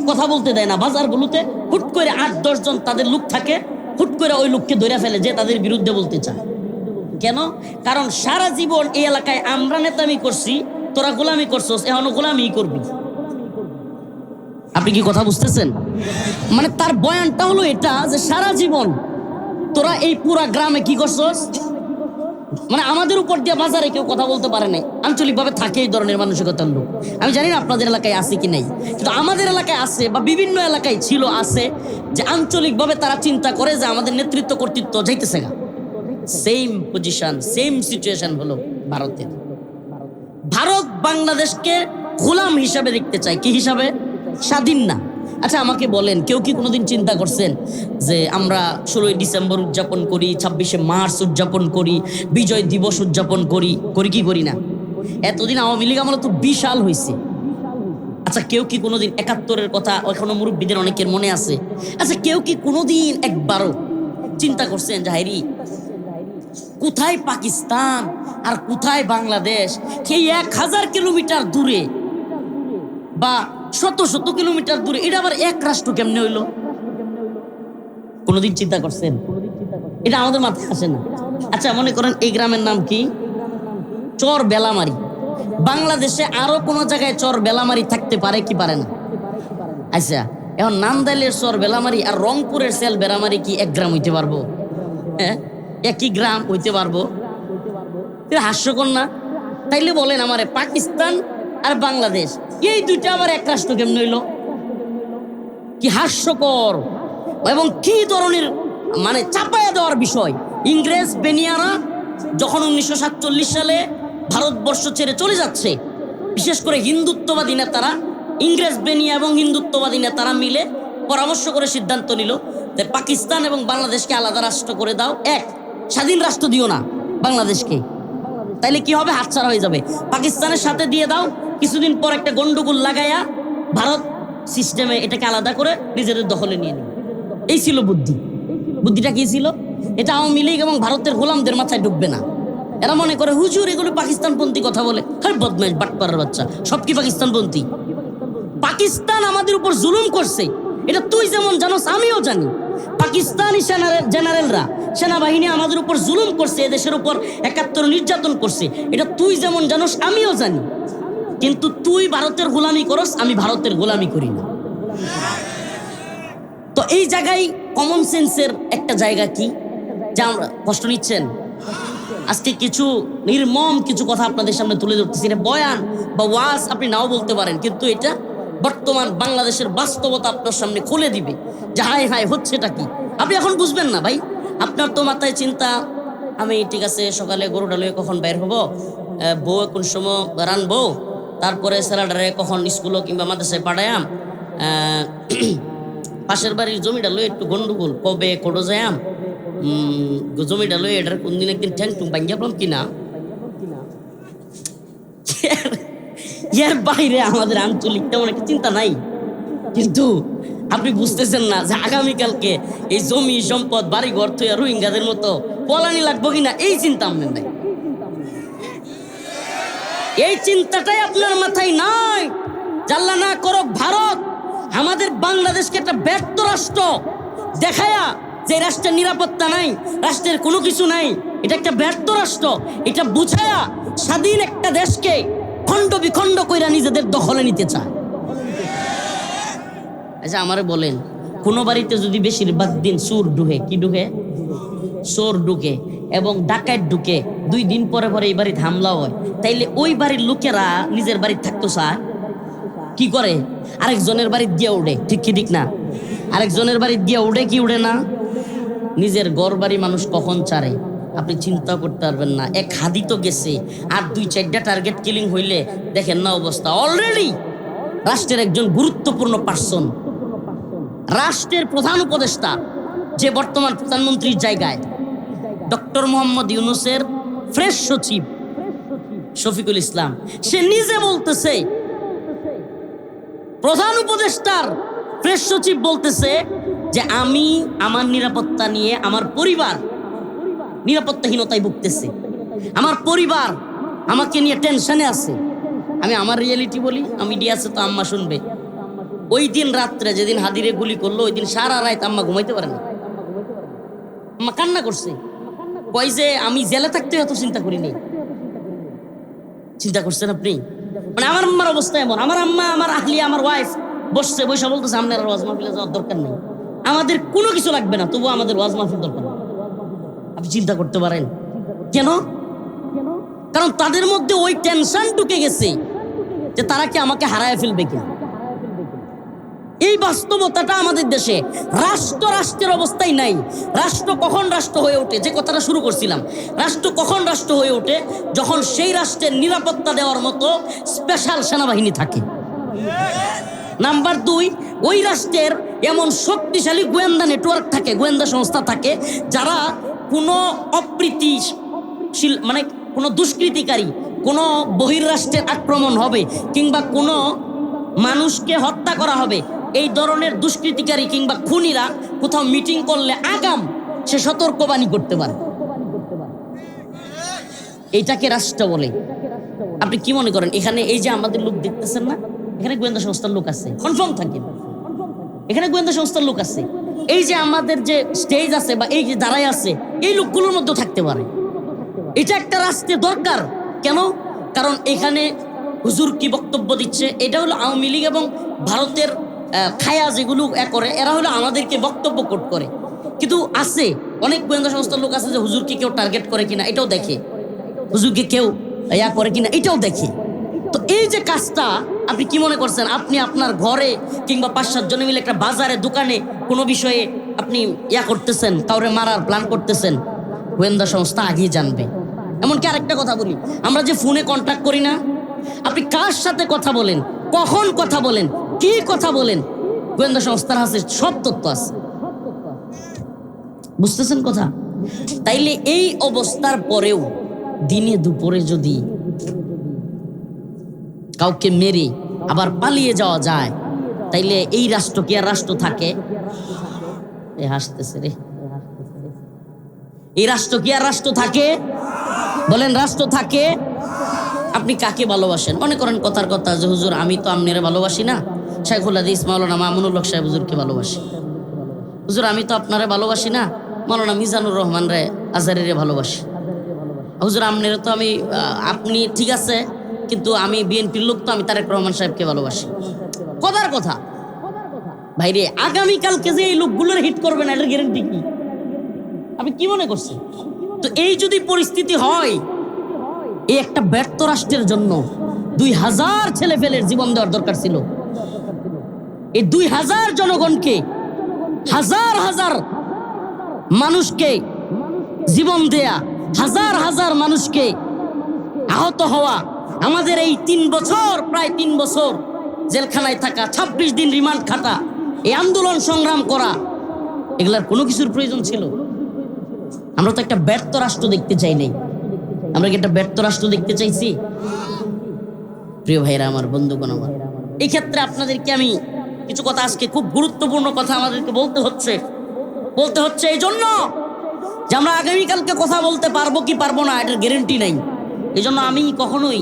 S1: কথা বলতে দেয় না। বাজারগুলোতে হুট করে 8-10 জন তাদের লোক থাকে, হুট করে ওই লোককে ধরে ফেলে যে তাদের বিরুদ্ধে বলতে চায়। কেন? কারণ সারা জীবন এই এলাকায় আমরা নেতামি করছি, তোরা গোলামি করছস, এখনো গোলামি করবি। আপনি কি কথা বুঝতেছেন? মানে তার বয়ানটা হলো এটা যে সারা জীবন তোরা এই পুরা গ্রামে কি করছস, মানে আমাদের উপর দিয়ে বাজারে কেউ কথা বলতে পারে নাই। আঞ্চলিকভাবে থাকে এই ধরনের মানসিকতার লোক। আমি জানি না আপনাদের এলাকায় আছে কি নাই, কিন্তু আমাদের এলাকায় আছে, বা বিভিন্ন এলাকায় ছিল, আছে, যে আঞ্চলিকভাবে তারা চিন্তা করে যে আমাদের নেতৃত্ব কর্তৃত্ব যাইতেছে গা। সেম পজিশন, সেম সিচুয়েশন হলো ভারতের। ভারত বাংলাদেশকে গোলাম হিসাবে দেখতে চায়। কি হিসাবে? স্বাধীন না। আচ্ছা আমাকে বলেন, কেউ কি কোনোদিন চিন্তা করছেন যে আমরা 16ই ডিসেম্বর উদযাপন করি, 26শে মার্চ উদযাপন করি, বিজয় দিবস উদযাপন করি, কি করি না? এতদিন আওয়ামী লীগ আমলে তো বিশাল হয়েছে। আচ্ছা কেউ কি কোনোদিন 71-এর কথা এখনো মুরব্বীদের অনেকের মনে আছে? আচ্ছা কেউ কি কোনোদিন একবারও চিন্তা করছেন যে হাইরি কোথায় পাকিস্তান আর কোথায় বাংলাদেশ? এই 1000 কিলোমিটার দূরে বা শত শত কিলোমিটার দূরে, এটা আবার এক রাষ্ট্র কেমনে হইলো? কোনোদিন চিন্তা করছেন? এটা আমাদের মাথায় আসে না। আচ্ছা মনে করেন এই গ্রামের নাম কি? চর বেলামারি। বাংলাদেশে আরো কোন জায়গায় চর বেলামারি থাকতে পারে কি পারে না? আচ্ছা এখন নান্দাইলের চর বেলামারি আর রংপুরের সেল বেলামারি কি এক গ্রাম হইতে পারবো? হ্যাঁ, একই গ্রাম হইতে পারবো? হাস্যকর না? তাইলে বলেন আমারে, পাকিস্তান আর বাংলাদেশ এই দুইটা আবার এক রাষ্ট্র কেমন হইল? কি হাস্যকর এবং কি ধরনের মানে চাপায়া দেওয়ার বিষয়। ইংরেজ বেনিয়ারা যখন 1947 সালে ভারতবর্ষ ছেড়ে চলে যাচ্ছে, বিশেষ করে হিন্দুত্ববাদী নেতারা, ইংরেজ বেনিয়া এবং হিন্দুত্ববাদী নেতারা মিলে পরামর্শ করে সিদ্ধান্ত নিল যে পাকিস্তান এবং বাংলাদেশকে আলাদা রাষ্ট্র করে দাও, এক স্বাধীন রাষ্ট্র দিও না বাংলাদেশকে। তাইলে কি হবে? হাতছাড়া হয়ে যাবে। পাকিস্তানের সাথে দিয়ে দাও, কিছুদিন পর একটা গন্ডগোল লাগাইয়া ভারত সিস্টেমে এটাকে আলাদা করে নিজেদের দখলে নিয়ে নেবে। এই ছিল বুদ্ধি। বুদ্ধিটা কি ছিল? এটা আওয়ামী লীগ এবং ভারতের গোলামদের মাথায় ঢুকবে না। এরা মনে করে হুজুর এগুলো পাকিস্তানপন্থী কথা বলে। হ্যাঁ বদমাইশ বাটপাড়ার বাচ্চা, সব কি পাকিস্তানপন্থী? পাকিস্তান আমাদের উপর জুলুম করছে, এটা তুই যেমন জানোস আমিও জানি। পাকিস্তানি জেনারেলরা, সেনাবাহিনী আমাদের উপর জুলুম করছে, এদেশের উপর 71 নির্যাতন করছে, এটা তুই যেমন জানোস আমিও জানি। কিন্তু তুই ভারতের গোলামি করস, আমি ভারতের গোলামি করি না। তো এই জায়গায় কমন সেন্সের একটা জায়গা কি, যা আমরা কষ্ট নিচ্ছেন আজকে কিছু নির্মম কিছু কথা আপনাদের সামনে তুলে ধরতেছি। এটা বয়ান বা ওয়াজ আপনি নাও বলতে পারেন, কিন্তু এটা বর্তমান বাংলাদেশের বাস্তবতা আপনার সামনে খুলে দিবে যে হায় হায় হচ্ছেটা কি। আপনি এখন বুঝবেন না ভাই, আপনার তো মাথায় চিন্তা আমি ঠিক আছে সকালে গরুটা লয়ে কখন বের হবো, বউ কোন সময় রানবো, তারপরে স্যালাডারে কখন স্কুলও কিংবা মাদ্রাসায় পাঠায়াম, পাশের বাড়ির জমিটা লয়ে একটু গন্ডগোল কবে কোটো যায়াম, জমিটা লয়ে এটার কোনদিন একদিন ঠ্যাং টুং ভাঙ্গিয়া পড়লাম কিনা। এর বাইরে আমাদের আঞ্চলিক তেমন একটা চিন্তা নাই। কিন্তু আপনি বুঝতেছেন না যে আগামীকালকে এই জমি সম্পদ বাড়ি ঘর থইয়া রোহিঙ্গাদের মতো পলানি লাগবো কিনা, এই চিন্তা আপনার নাই। এই চিন্তাটাই আপনার মাথায় নাই। জাল্লা না করো ভারত আমাদের বাংলাদেশকে একটা ব্যর্থ রাষ্ট্র দেখায়া, যে রাষ্ট্রের নিরাপত্তা নাই, রাষ্ট্রের কোনো কিছু নাই, এটা একটা ব্যর্থ রাষ্ট্র, এটা বুঝায়া স্বাধীন একটা দেশকে খণ্ড বিখণ্ড কইরা নিজেদের দখলে নিতে চায়। আচ্ছা আমারে বলেন, কোনো বাড়িতে যদি বেশিরভাগ দিন চোর ঢুকে, কি ঢুকে, চোর ঢুকে এবং ডাকাত ঢুকে, 2 দিন পরে পরে এই বাড়িতে হামলা হয়, তাইলে ওই বাড়ির লোকেরা নিজের বাড়িতে থাকতো চায় কি করে? আরেকজনের বাড়িতে গিয়ে উঠে, ঠিক কি ঠিক না? আরেকজনের বাড়িতে গিয়ে উঠে কি উঠে না? নিজের ঘর বাড়ি মানুষ কখন ছাড়ে আপনি চিন্তা করতে পারবেন না। এক হাদি তো গেছে, আর 2-4টা টার্গেট কিলিং হইলে দেখেন না অবস্থা। অলরেডি রাষ্ট্রের একজন গুরুত্বপূর্ণ পার্সন, রাষ্ট্রের প্রধান উপদেষ্টা, যে বর্তমান প্রধানমন্ত্রীর জায়গায় ডক্টর মোহাম্মদ ইউনূসের ফ্রেশ সচিব শফিকুল ইসলাম, সে নিজে বলতেছে, প্রধান উপদেষ্টার ফ্রেশ সচিব বলতেছে যে আমি আমার নিরাপত্তা নিয়ে, আমার পরিবার নিরাপত্তাহীনতায় ভুগতেছে, আমার পরিবার আমাকে নিয়ে টেনশনে আছে। আমি আমার রিয়েলিটি বলি, মিডিয়া আছে তো আম্মা শুনবে। ওই দিন রাত্রে যেদিন হাদিরে গুলি করলো, ওই দিন সারা রাত আম্মা ঘুমাইতে পারে না, আম্মা কান্না করছে, কই যে আমি জেলে থাকতে এত চিন্তা করিনি। চিন্তা করছেন আপনি? মানে আমার আম্মার অবস্থা এমন, আমার আম্মা, আমার আহলিয়া, আমার ওয়াইফ বসছে, বসে বলতেছে আপনার ওয়াজ মাহফিলে যাওয়ার দরকার নেই, আমাদের কোনো কিছু লাগবে না, তবুও আমাদের ওয়াজ মাহফিল দরকার। আপনি চিন্তা করতে পারেন কেন? কারণ তাদের মধ্যে ওই টেনশন ঢুকে গেছে যে তারা কি আমাকে হারায় ফেলবে কিনা। এই বাস্তবতাটা আমাদের দেশে রাষ্ট্রের অবস্থায় নাই। রাষ্ট্র কখন রাষ্ট্র হয়ে ওঠে, যে কথাটা শুরু করছিলাম, রাষ্ট্র কখন রাষ্ট্র হয়ে ওঠে যখন সেই রাষ্ট্রের নিরাপত্তা দেওয়ার মতো স্পেশাল সেনাবাহিনী থাকে। নাম্বার 2, ওই রাষ্ট্রের এমন শক্তিশালী গোয়েন্দা নেটওয়ার্ক থাকে, গোয়েন্দা সংস্থা থাকে, যারা কোনো অপ্রীতিশীল, মানে কোনো দুষ্কৃতিকারী, কোনো বহির্রাষ্ট্রের আক্রমণ হবে কিংবা কোনো মানুষকে হত্যা করা হবে, এই ধরনের দুষ্কৃতিকারী কিংবা খুনিরা কোথাও মিটিং করলে আগাম সে সতর্কবাণী করতে পারে। এইটাকে রাষ্ট্র বলে। আপনি কি মনে করেন এখানে এই যে আমাদের লোক দেখতেছেন না, এখানে গোয়েন্দা সংস্থার লোক আছে, কনফার্ম থাকে, এখানে গোয়েন্দা সংস্থার লোক আছে। এই যে আমাদের যে স্টেজ আছে বা এই যে দাঁড়ায় আছে, এই লোকগুলোর মধ্যে থাকতে পারে। এটা একটা রাষ্ট্রের দরকার। কেন? কারণ এখানে হুজুর কি বক্তব্য দিচ্ছে, এটা হলো আওয়ামী লীগ এবং ভারতের খায়া যেগুলো করে, এরা হলো আমাদেরকে বক্তব্য কোট করে। কিন্তু আছে অনেক গোয়েন্দা সংস্থার লোক আছে যে হুজুরকে কেউ টার্গেট করে কিনা এটাও দেখে, হুজুরকে কেউ করে কিনা এটাও দেখে। তো এই যে কাজটা আপনি কি মনে করছেন, আপনি আপনার ঘরে কিংবা 5-7 জনে মিলে একটা বাজারে দোকানে কোনো বিষয়ে আপনি করতেছেন, কাউরে মারার প্ল্যান করতেছেন, গোয়েন্দা সংস্থা আগেই জানবে। এমনকি আরেকটা কথা বলি, আমরা যে ফোনে কন্ট্যাক্ট করি না, আপনি কার সাথে কথা বলেন, কখন কথা বলেন, কি কথা বলেন, গোয়েন্দা সংস্থার কাছে সব তথ্য আছে। বুঝতেছেন কথা? তাইলে এই অবস্থার পরেও দিনে দুপুরে যদি কাউকে মেরে আবার পালিয়ে যাওয়া যায়, তাইলে এই রাষ্ট্র কি আর রাষ্ট্র থাকে? হাসতেছে রে, এই রাষ্ট্র কি আর রাষ্ট্র থাকে? বলেন রাষ্ট্র থাকে? আপনি কাকে ভালোবাসেন? মনে করেন কথার কথা যে হুজুর আমি তো আপনারে ভালোবাসি না, শাইখুল হাদিস মাওলানা মামুনুল হক সাহেব হুজুরকে ভালোবাসি। হুজুর আমি তো আপনারে ভালোবাসি না, মাওলানা মিজানুর রহমান রে আজহারীরে ভালোবাসি। হুজুর আপনারে তো আমি, আপনি ঠিক আছে, কিন্তু আমি বিএনপির লোক, তো আমি তারেক রহমান সাহেবকে ভালোবাসি। কথার কথা ভাইরে, আগামীকালকে যে এই লোকগুলোর হিট করবে না, এটার গ্যারান্টি কি? আপনি কি মনে করছেন? তো এই যদি পরিস্থিতি হয়, এই একটা ব্যর্থ রাষ্ট্রের জন্য 2000 ছেলেপেলের জীবন দেওয়ার দরকার ছিল। এই 2000 জনগণকে, হাজার হাজার মানুষকে জীবন দেয়া, হাজার হাজার মানুষকে আহত হওয়া, আমাদের এই 3 বছর, প্রায় 3 বছর জেলখানায় থাকা, 26 দিন রিমান্ড খাটা, এই আন্দোলন সংগ্রাম করা, এগুলার কোনো কিছুর প্রয়োজন ছিল? আমরা তো একটা ব্যর্থ রাষ্ট্র দেখতে চাই নাই। আমরা কি একটা ব্যর্থ রাষ্ট্র দেখতে চাইছি? প্রিয় ভাইরা আমার, বন্ধুগণ আমার, এই ক্ষেত্রে আপনাদেরকে আমি কিছু কথা, আজকে খুব গুরুত্বপূর্ণ কথা আমাদেরকে বলতে হচ্ছে এই জন্য যে আমরা আগামীকালকে কথা বলতে পারবো কি পারবো না এটার গ্যারেন্টি নাই। এই জন্য আমি কখনোই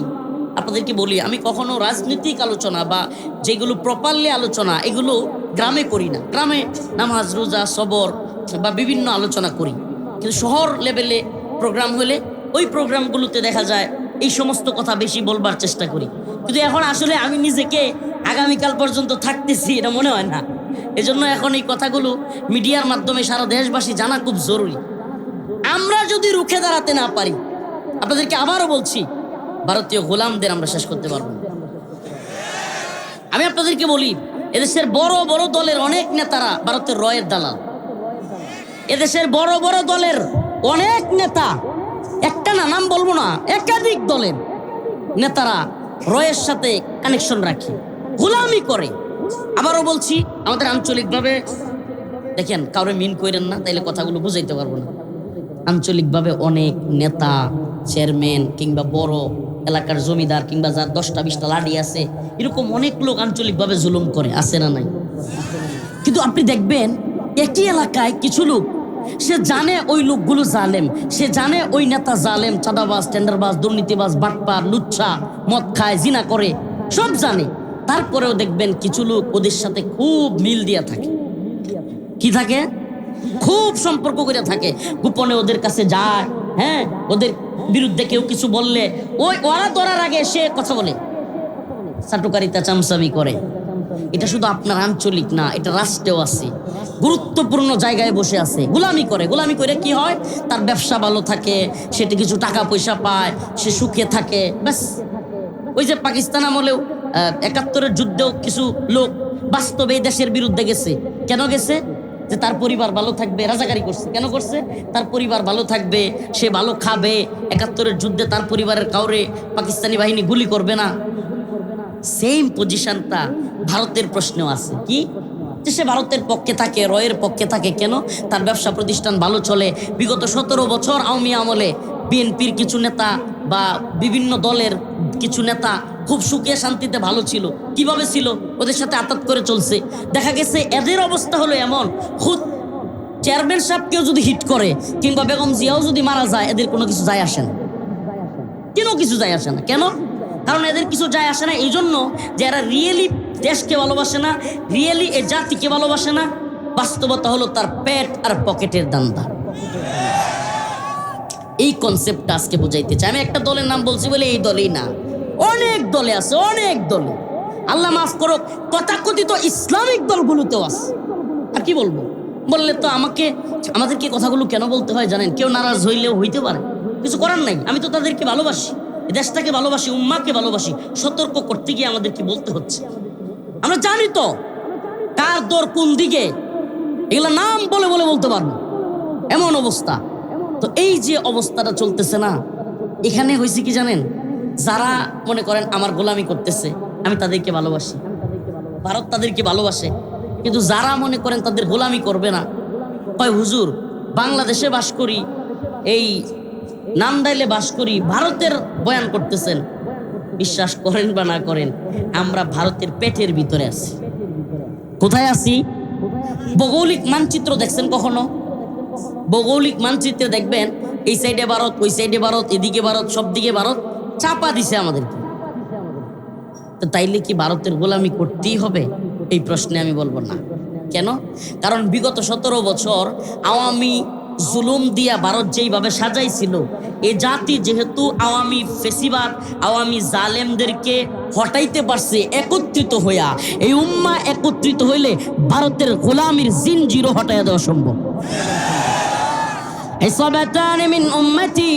S1: আপনাদেরকে বলি, আমি কখনো রাজনৈতিক আলোচনা বা যেগুলো প্রপারলি আলোচনা, এগুলো গ্রামে করি না। গ্রামে নামাজ, রোজা, সবর বা বিভিন্ন আলোচনা করি, কিন্তু শহর লেভেলে প্রোগ্রাম হলে ওই প্রোগ্রামগুলোতে দেখা যায় এই সমস্ত কথা বেশি বলবার চেষ্টা করি। কিন্তু এখন আসলে আমি নিজেকে আগামীকাল পর্যন্ত থাকতেছি এটা মনে হয় না। এজন্য এখন এই কথাগুলো মিডিয়ার মাধ্যমে সারা দেশবাসী জানা খুব জরুরি। আমরা যদি রুখে দাঁড়াতে না পারি, আপনাদেরকে আবারও বলছি, ভারতীয় গোলামদের আমরা শেষ করতে পারবো না। আমি আপনাদেরকে বলি, এদেশের বড় বড় দলের অনেক নেতারা ভারতের রয়ের দালাল। এদেশের বড় বড় দলের অনেক নেতা, একটা না, নাম বলবো না, একাধিক দলের নেতারা রয়ের সাথে কানেকশন রাখে, গোলামি করে। আবারও বলছি, আমাদের আঞ্চলিকভাবে দেখেন, কাউরে মিন করেন না, তাইলে কথাগুলো বুঝাইতে পারবো না। আঞ্চলিকভাবে অনেক নেতা, চেয়ারম্যান কিংবা বড় এলাকার জমিদার কিংবা যার 10টা-20টা লাঠি আছে, এরকম অনেক লোক আঞ্চলিকভাবে জুলুম করে, আছে না নাই? কিন্তু আপনি দেখবেন একই এলাকায় কিছু লোক, সে জানে ওই লোকগুলো জালেম, সে জানে ওই নেতা জালেম, চাঁদাবাজ, টেন্ডারবাজ, দুর্নীতিবাজ, বাটপার, লুচ্ছা, মদ খায়, জিনা করে, সব জানে। তারপরেও দেখবেন কিছু লোক ওদের সাথে খুব মিল দিয়া থাকে। কি থাকে? খুব সম্পর্ক করে থাকে, গোপনে ওদের কাছে যায়। হ্যাঁ, ওদের বিরুদ্ধে কেউ কিছু বললে ওরা ধরার আগে সে কথা বলে, চাটুকারিতা, চামচামি করে। এটা শুধু আপনার আঞ্চলিক না, এটা রাষ্ট্রেও আছে, গুরুত্বপূর্ণ জায়গায় বসে আছে, গোলামি করে। গোলামি করে কি হয়? তার ব্যবসা ভালো থাকে, সেটা কিছু টাকা পয়সা পায়, সে সুখে থাকে, ব্যাস। ওই যে পাকিস্তান আমলেও 71-এর যুদ্ধেও কিছু লোক বাস্তবে এই দেশের বিরুদ্ধে গেছে। কেন গেছে? যে তার পরিবার ভালো থাকবে, রাজাকারি করছে। কেন করছে? তার পরিবার ভালো থাকবে, সে ভালো খাবে। 71-এর যুদ্ধে তার পরিবারের কাউরে পাকিস্তানি বাহিনী গুলি করবে না। সেম পজিশনটা ভারতের প্রশ্নেও আছে। কি? যে সে ভারতের পক্ষে থাকে, রয়ের পক্ষে থাকে। কেন? তার ব্যবসা প্রতিষ্ঠান ভালো চলে। বিগত 17 বছর আওয়ামী আমলে বিএনপির কিছু নেতা বা বিভিন্ন দলের কিছু নেতা খুব সুখে শান্তিতে ভালো ছিল। কিভাবে ছিল? ওদের সাথে আতাত করে চলছে। দেখা গেছে এদের অবস্থা হলো এমন, খুদ চেয়ারম্যান সাহেবকেও যদি হিট করে কিংবা বেগম জিয়াও যদি মারা যায়, এদের কোনো কিছু যায় আসে না। কেন কিছু যায় আসে না? কেন? কারণ এদের কিছু যায় আসে না এই জন্য যে এরা রিয়েলি দেশকে ভালোবাসে না, রিয়েলি এ জাতিকে ভালোবাসে না। বাস্তবতা হলো তার পেট আর পকেটের দান্দা। এই কনসেপ্টটা আজকে বুঝাইতে চাই। আমি একটা দলের নাম বলছি বলে এই দলেই না, অনেক দলে আছে, অনেক দলে। আল্লাহ মাফ করুক, তথাকথিত ইসলামিক দলগুলোতেও আছে। আর কি বলবো? বললে তো আমাদেরকে কথাগুলো কেন বলতে হয় জানেন? কেউ নারাজ হইলেও হইতে পারে, কিছু করার নাই। আমি তো তাদেরকে ভালোবাসি, দেশটাকে ভালোবাসি, উম্মাকে ভালোবাসি। সতর্ক করতে গিয়ে আমাদেরকে বলতে হচ্ছে। আমরা জানি তো কার দর কোন দিকে, এগুলা নাম বলে বলে বলতে পারবো, এমন অবস্থা। তো এই যে অবস্থাটা চলতেছে না, এখানে হয়েছে কি জানেন? যারা মনে করেন আমার গোলামি করতেছে, আমি তাদেরকে ভালোবাসি, ভারত তাদেরকে ভালোবাসে। কিন্তু যারা মনে করেন তাদের গোলামি করবে না, কয় হুজুর বাংলাদেশে বাস করি, এই নান্দাইলে বাস করি, ভারতের বয়ান করতেছেন। বিশ্বাস করেন বা না করেন, আমরা ভারতের পেটের ভিতরে আছি। কোথায় আছি? ভৌগোলিক মানচিত্র দেখছেন কখনো? ভৌগোলিক মানচিত্রে দেখবেন এই সাইডে ভারত, ওই সাইডে ভারত, এদিকে ভারত, সব দিকে ভারত চাপা দিছে আমাদেরকে। তো তাইলে কি ভারতের গোলামি করতেই হবে? এই প্রশ্নে আমি বলবো না। কেন? কারণ বিগত 17 বছর আওয়ামী জুলুম দিয়া ভারত যেইভাবে সাজাইছিল, এ জাতি যেহেতু আওয়ামী ফেসিবাদ, আওয়ামী জালেমদেরকে হটাইতে পারছে একত্রিত হইয়া, এই উম্মা একত্রিত হইলে ভারতের গোলামির জিনজিরও হটাইয়া দেওয়া সম্ভব। ইসাবাতান মিন উম্মতি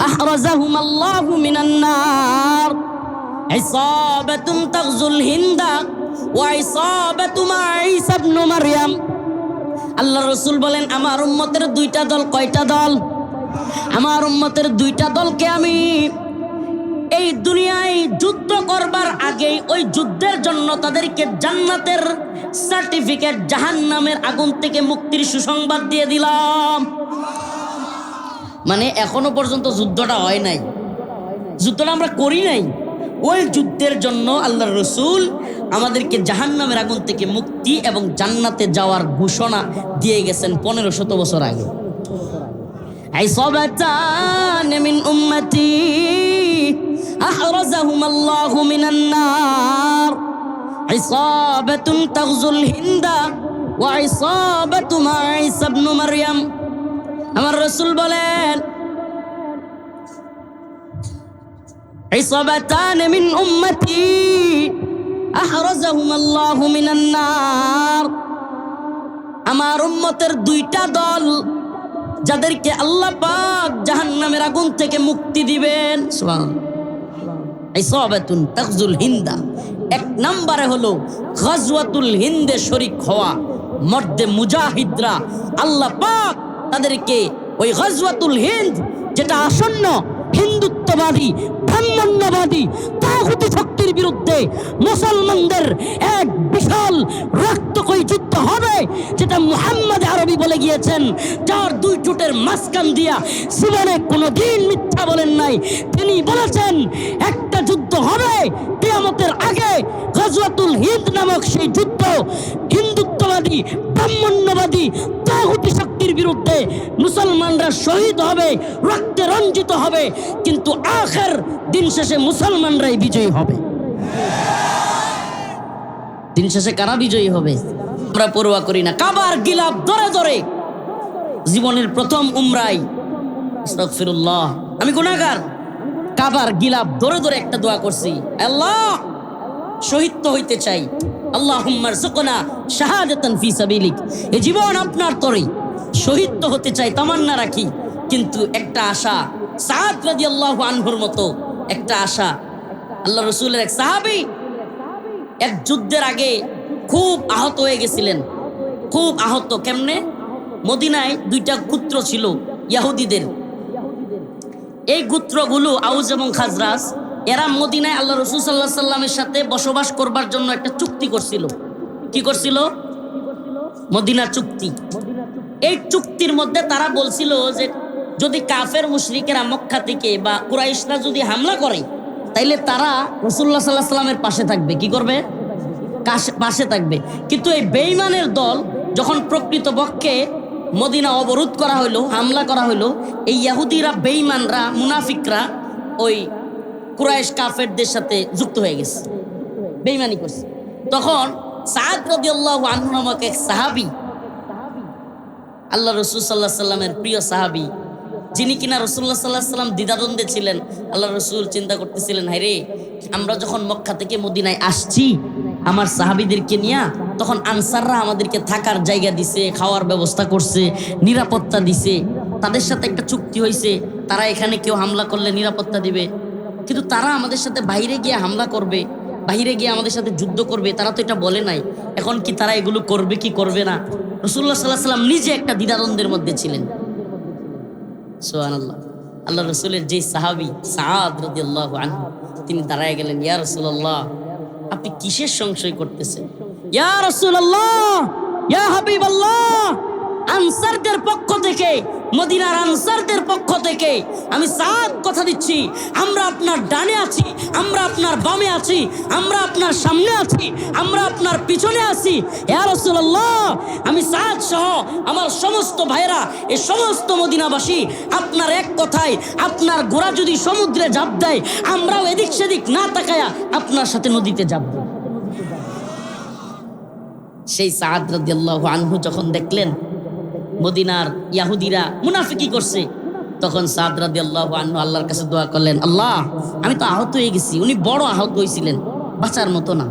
S1: আহরাজাহুম আল্লাহু মিনান নার, ইসাবাতুন তাগজুল হিন্দা ওয়া ইসাবাতু মা ঈসা ইবনে মারইয়াম। আল্লাহ রাসূল বলেন, আমার উম্মতের দুইটা দল। কয়টা দল? আমার উম্মতের দুইটা দলকে আমি এই দুনিয়ায় যুদ্ধ করবার আগেই ওই যুদ্ধের জন্য তাদেরকে জান্নাতের সার্টিফিকেট, জাহান্নামের আগুন থেকে মুক্তির সুসংবাদ দিয়ে দিলাম। মানে এখনো পর্যন্ত যুদ্ধটা হয় নাই, যুদ্ধটা আমরা করি নাই। ওই যুদ্ধের জন্য আল্লাহর রাসূল আমাদেরকে জাহান্নামের আগুন থেকে মুক্তি এবং জান্নাতে যাওয়ার ঘোষণা দিয়ে গেছেন 1500 বছর আগে। ইসাবাতান মিন উম্মতি আহরাজাহুম আল্লাহু মিনান নার, ইসাবাতুন তাগজুল হিন্দা ওয়া ইসাবাতু মা ঈসা ইবনে মারইয়াম। আমার রাসূল বলেন, ইসাবাতান মিন উম্মতি আহরাজাহুম আল্লাহু মিনান নার, আমার উম্মতের দুইটা দল যাদেরকে আল্লাহ পাক জাহান্নামের আগুন থেকে মুক্তি দিবেন। সুবহানাল্লাহ। ইসাবাতুন তাগজুল হিন্দা, এক নম্বরে হলো গাজওয়াতুল হিন্দে শরীক হওয়া মর্দে মুজাহিদরা। আল্লাহ পাক তাদেরকে ওই গাজওয়াতুল হিন্দ, যেটা আসন্ন হিন্দুত্ববাদী ব্রাহ্মণ্যবাদী তাগুতি শক্তির বিরুদ্ধে মুসলমানদের এক বিশাল রক্তক্ষয়ী যুদ্ধ হবে, যেটা মুহাম্মদ আরবি বলে গিয়েছেন, যার দুই ঠোঁটের মাঝখান দিয়া জীবনে কোনোদিন মিথ্যা বলেন নাই। তিনি বলেছেন একটা যুদ্ধ হবে কিয়ামতের আগে, গাজওয়াতুল হিন্দ নামক সেই যুদ্ধ হিন্দুত্ববাদী ব্রাহ্মণ্যবাদী তাগুতি শক্তির বিরুদ্ধে মুসলমানরা শহীদ হবে, রক্তে রঞ্জিত হবে, কিন্তু আখের দিন শেষে মুসলমানরাই বিজয়ী হবে। দিন শেষে কারা বিজয়ী হবে আমরা পরোয়া করি না। কাবার গিলাফ ধরে ধরে জীবনের প্রথম উমরায়, আস্তাগফিরুল্লাহ, আমি গুনাহগার, কাবার গিলাফ ধরে ধরে একটা দোয়া করছি, আল্লাহ শহীদ তো হইতে চাই, আল্লাহুম্মা রযুকনা শাহাদাতান ফি সাবিলিক, এই জীবন আপনার তরে শহীদ তো হতে চাই, তামান্না রাখি, কিন্তু একটা আশা, সাদ রাদিয়াল্লাহু আনহুর মতো একটা আশা। আল্লাহ রাসূলের এক সাহাবী এক যুদ্ধের আগে খুব আহত হয়ে গেছিলেন, খুব আহত। কেমনে? মদিনায় দুইটা গোত্র ছিল ইহুদিদের, এই গোত্রগুলো আউস এবং খাজরাজ, এরা মদিনায় আল্লাহ রাসূল সাল্লাল্লাহু আলাইহি সাল্লামের সাথে বসবাস করবার জন্য একটা চুক্তি করছিল। কি করছিল? মদিনার চুক্তি। এই চুক্তির মধ্যে তারা বলছিল যে যদি কাফের মুশরিকেরা মক্কা থেকে বা কুরাইশরা যদি হামলা করে, তাইলে তারা রাসূলুল্লাহ সাল্লাল্লাহু আলাইহি সাল্লামের পাশে থাকবে। কি করবে? পাশে থাকবে। কিন্তু এই বেঈমানের দল যখন প্রকৃতপক্ষে মদিনা অবরোধ করা হইলো, হামলা করা হইলো, এই ইহুদিরা, বেঈমানরা, মুনাফিকরা ওই কুরাইশ কাফেরদের সাথে যুক্ত হয়ে গেছে, বেঈমানি করছে। তখন সাদ রাদিয়াল্লাহু আনহু নামক এক সাহাবী, আল্লাহ রাসূল সাল্লাল্লাহু আলাইহি সাল্লামের প্রিয় সাহাবী, যিনি কিনা রাসূলুল্লাহ সাল্লাল্লাহু আলাইহি সাল্লাম দ্বিধাদ্বন্দ্বে ছিলেন। আল্লাহ রাসূল চিন্তা করতেছিলেন, হায় রে, আমরা যখন মক্কা থেকে মদিনায় আসছি আমার সাহাবীদেরকে নিয়ে, তখন আনসাররা আমাদেরকে থাকার জায়গা দিছে, খাওয়ার ব্যবস্থা করছে, নিরাপত্তা দিছে, তাদের সাথে একটা চুক্তি হয়েছে, তারা এখানে কেউ হামলা করলে নিরাপত্তা দিবে। কিন্তু তারা আমাদের সাথে বাইরে গিয়ে হামলা করবে, বাইরে গিয়ে আমাদের সাথে যুদ্ধ করবে, তারা তো এটা বলে নাই। এখন কি তারা এগুলো করবে কি করবে না? রাসূলুল্লাহ সাল্লাল্লাহু আলাইহি সাল্লাম নিজে একটা দ্বিধাদ্বন্দ্বের মধ্যে ছিলেন। সুবহানাল্লাহ। আল্লাহ রাসূলের যে সাহাবী সাদ রাদিয়াল্লাহু আনহু, তিনি দাঁড়ায় গেলেন, ইয়া রাসূলুল্লাহ, আপনি কিসের সংশয় করতেছেন? ইয়া রাসূলুল্লাহ, ইয়া হাবিবাল্লাহ, আনসারদের পক্ষ থেকে, মদিনার আনসারদের পক্ষ থেকে আমি সাদ কথা দিচ্ছি, আমরা আপনার ডানে আছি, আমরা আপনার বামে আছি, আমরা আপনার সামনে আছি, আমরা আপনার পিছনে আছি। ইয়া রাসূলুল্লাহ, আমি সাদ সহ আমার সমস্ত ভাইরা, এই সমস্ত মদিনাবাসী আপনার এক কথায়, আপনার ঘোড়া যদি সমুদ্রে ঝাঁপ দেয়, আমরাও এদিক সেদিক না তাকায়া আপনার সাথে নদীতে ঝাঁপ দেব। সেই সাদ রাদিয়াল্লাহু আনহু যখন দেখলেন মদিনার ইহুদিরা মুনাফিকি করছে, তখন সাদ রাদিয়াল্লাহু আনহু আল্লাহর কাছে দোয়া করলেন, আল্লাহ, আমি তো আহত হয়ে গেছি। উনি বড় আহত হয়েছিলেন, বাঁচার মতো না।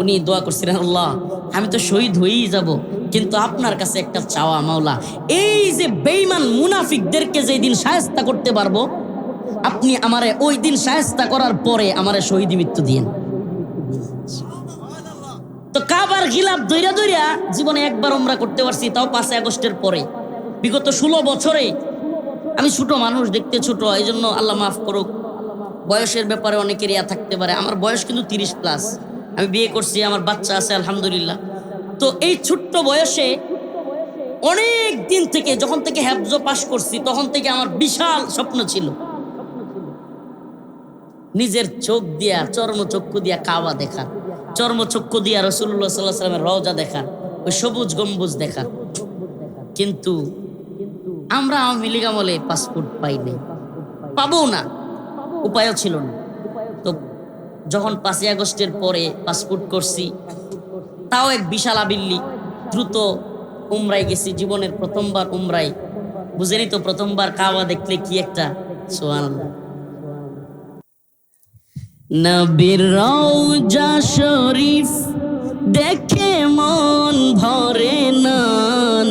S1: উনি দোয়া করছিলেন, আল্লাহ আমি তো শহীদ হয়েই যাব, কিন্তু আপনার কাছে একটা চাওয়া মাওলা, এই যে বেঈমান মুনাফিকদেরকে যেই দিন শায়েস্তা করতে পারবো, আপনি আমারে ওই দিন শায়েস্তা করার পরে আমারে শহীদ মৃত্যু দিয়েন। তো কাবার গিলাফ দইরা দইরা জীবনে একবার উমরা করতে পারছি, তাও 5 আগস্টের পরে। বিগত 16 বছরে আমি ছোট মানুষ, দেখতে ছোট, এই জন্য আল্লাহ মাফ করুক। বয়সের ব্যাপারে অনেকের ইয়া থাকতে পারে, আমার বয়স কিন্তু 30+। আমি বিয়ে করছি, আমার বাচ্চা আছে আলহামদুলিল্লাহ। তো এই ছোট্ট বয়সে অনেক দিন থেকে, যখন থেকে হেফজ পাশ করছি তখন থেকে আমার বিশাল স্বপ্ন ছিল নিজের চোখ দিয়া, চর্মচক্ষু দিয়া কাবা দেখার, চর্মচক্ষু দিয়া রাসূলুল্লাহ সাল্লাল্লাহু আলাইহি ওয়াসাল্লামের রওজা দেখার, ওই সবুজ গম্বুজ দেখার। কিন্তু আমরা আওয়ামী লীগ আমলে পাসপোর্ট পাইনি, পাবো না, উপায়ও ছিল না। তো যখন 5 আগস্টের পরে পাসপোর্ট করছি, তাও এক বিশাল আবিল্লি, দ্রুত উমরায় গেছি, জীবনের প্রথমবার উমরায়। বুঝেনি তো, প্রথমবার কাবা দেখলে কি একটা, সুবহানাল্লাহ। নবীর রওজা শরীফ দেখে মন ভরে না,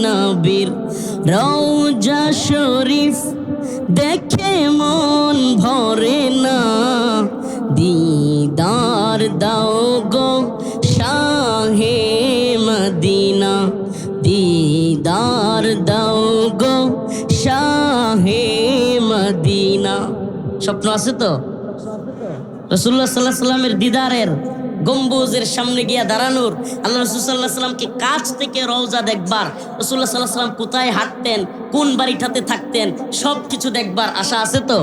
S1: নবীর রওজা শরীফ দেখে মন ভরে না, দিদার দাও গো শাহে মদিনা, দিদার দাও গো শাহে মদিনা। স্বপ্ন আছে তো রাসূলুল্লাহ সাল্লাল্লাহু আলাইহি ওয়াসাল্লামের দিদারের, গম্বুজের সামনে গিয়া দাঁড়ানোর, আল্লাহ রাসূল সাল্লাল্লাহু আলাইহি ওয়াসাল্লামকে কাছ থেকে রওজা দেখবার, রাসূলুল্লাহ সাল্লাল্লাহু আলাইহি ওয়াসাল্লাম কোথায় হাঁটতেন, কোন বাড়িটাতে থাকতেন, সব কিছু দেখবার আশা আছে তো।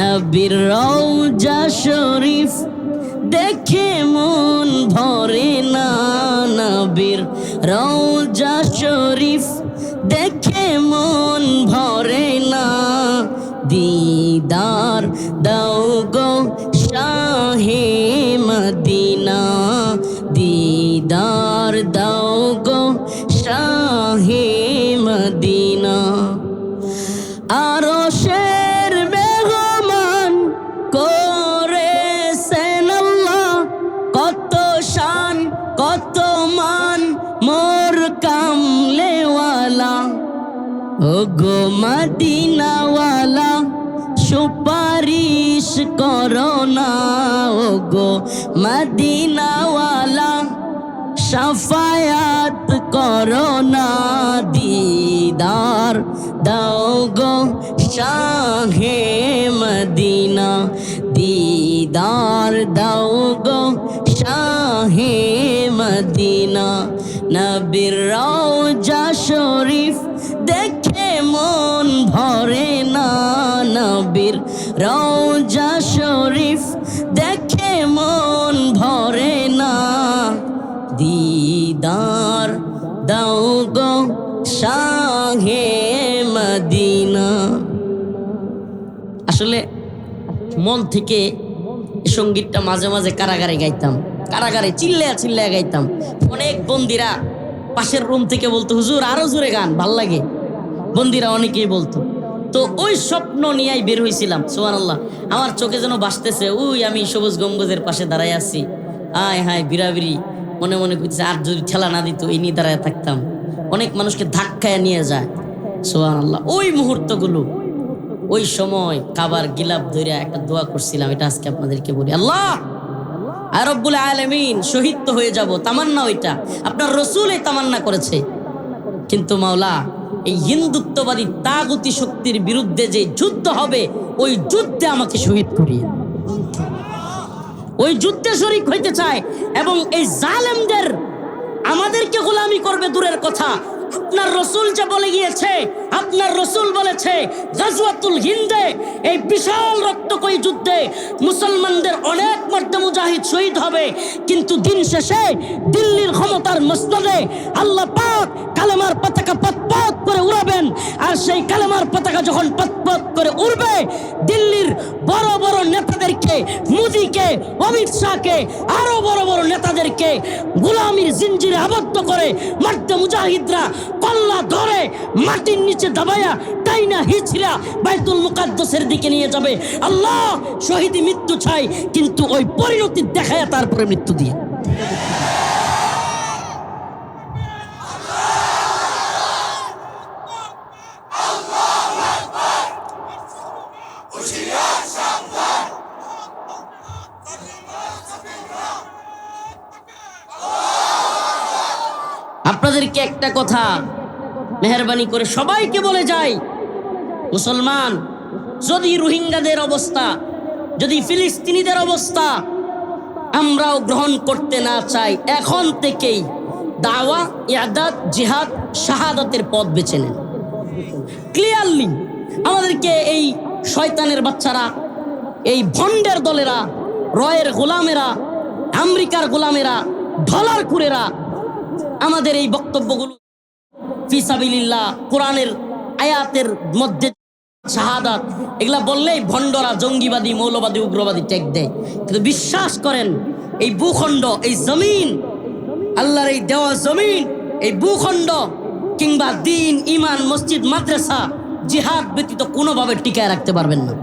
S1: নবীর রওজা শরীফ দেখে মন ভরে না, নবীর রওজা শরীফ দেখে মন ভরে না, দিদার দাও গো শাহে মদিনা, দিদার দাও গো শাহে মদিনা। আরশের মেহমান করেছেন আল্লাহ, কত শান কত মান মোর কামলেওয়ালা, ও গো মদিনাওয়ালা সুপারিশ করো না, ও গো মদিনাওয়ালা শাফায়াত করো না, দিদার দাও গো শাহে মদিনা, দিদার দাও গো শাহে মদিনা। নবীর রওজা শরীফ দেখে মন ভরে না, নবীর রওজা শরীফ দেখে মন ভরে না, দিদার দাও গো শাহে মদিনা। আসলে মন থেকে এই সঙ্গীতটা মাঝে মাঝে কারাগারে গাইতাম, কারাগারে চিল্লায়া চিল্লায়া গাইতাম। অনেক বন্দিরা পাশের রুম থেকে বলতো, হুজুর আরো জোরে গান, ভাল লাগে। বন্দিরা অনেকেই বলতো। তো ওই স্বপ্ন নিয়েই বের হয়েছিলাম। সুবহানাল্লাহ, আমার চোখে যেন ভাসতেছে, ওই আমি সবুজ গম্বুজের পাশে দাঁড়ায় আছি, আয় হায় বিরাবিরি, মনে মনে করতেছে আর যদি ঠেলা না দিত এই নিয়ে দাঁড়ায় থাকতাম। অনেক মানুষকে ধাক্কায় নিয়ে যায়। সুবহানাল্লাহ, ওই মুহূর্তগুলো, ওই সময় কাবার গিলাফ ধরে একটা দোয়া করছিলাম, এটা আজকে আপনাদেরকে বলি। আল্লাহ আর রব্বুল আলামিন, শহীদ তো হয়ে যাব, তামান্না ওইটা আপনার রসুল এই তামান্না করেছে, কিন্তু মাওলা এই হিন্দুত্ববাদী তাগুতি শক্তির বিরুদ্ধে যে যুদ্ধ হবে, ওই যুদ্ধে আমাকে শহীদ করিয়ে, ওই যুদ্ধে শরীক হইতে চায়। এবং এই জালেমদের আমাদেরকে গোলামি করবে দূরের কথা, আপনার রসুল যে বলে গিয়েছে, আপনার রসুল বলেছে গাজওয়াতুল হিন্দে, এই বিশাল রক্তকয়ী যুদ্ধে মুসলমানদের অনেক মর্দে মুজাহিদ শহীদ হবে, কিন্তু দিন শেষে দিল্লির ক্ষমতার মসনদে আল্লাহ পাক কালেমার পতাকা পথ করে উড়াবেন। আর সেই কালেমার পতাকা যখন পথ করে উড়বে, দিল্লির বড় বড় নেতাদেরকে, মোদিকে, অমিত শাহকে, আরো বড় বড় নেতাদেরকে গোলামির জিঞ্জিরে আবদ্ধ করে মর্দে মুজাহিদরা কল্লা ধরে মাটির নিচে দাবায়া টাইনা হিচড়া বাইতুল মুকাদ্দাসের দিকে নিয়ে যাবে। আল্লাহ শহীদ মৃত্যু চাই, কিন্তু ওই পরিণতি দেখায় তারপরে মৃত্যু দিয়ে। আপনাদেরকে একটা কথা মেহেরবানি করে সবাইকে বলে যাই, মুসলমান, যদি রোহিঙ্গাদের অবস্থা, যদি ফিলিস্তিনিদের অবস্থা আমরাও গ্রহণ করতে না চাই, এখন থেকেই দাওয়া, ইআদাত, জিহাদ, শাহাদাতের পথ বেছে নেন। ক্লিয়ারলি আমাদেরকে এই শয়তানের বাচ্চারা, এই ভণ্ডের দলেরা, রয়ের গোলামেরা, আমেরিকার গোলামেরা, ডলার কুরেরা আমাদের এই বক্তব্যগুলো ফিসাবিলিল্লাহ, কোরআনের আয়াতের মধ্যে শাহাদাত এগুলা বললেই ভণ্ডরা জঙ্গিবাদী, মৌলবাদী, উগ্রবাদী টেক দেয়। কিন্তু বিশ্বাস করেন এই ভূখণ্ড, এই জমিন, আল্লাহর এই দেওয়া জমিন, এই ভূখণ্ড কিংবা দিন, ইমান, মসজিদ, মাদ্রাসা, জিহাদ ব্যতীত কোনোভাবে টিকায় রাখতে পারবেন না।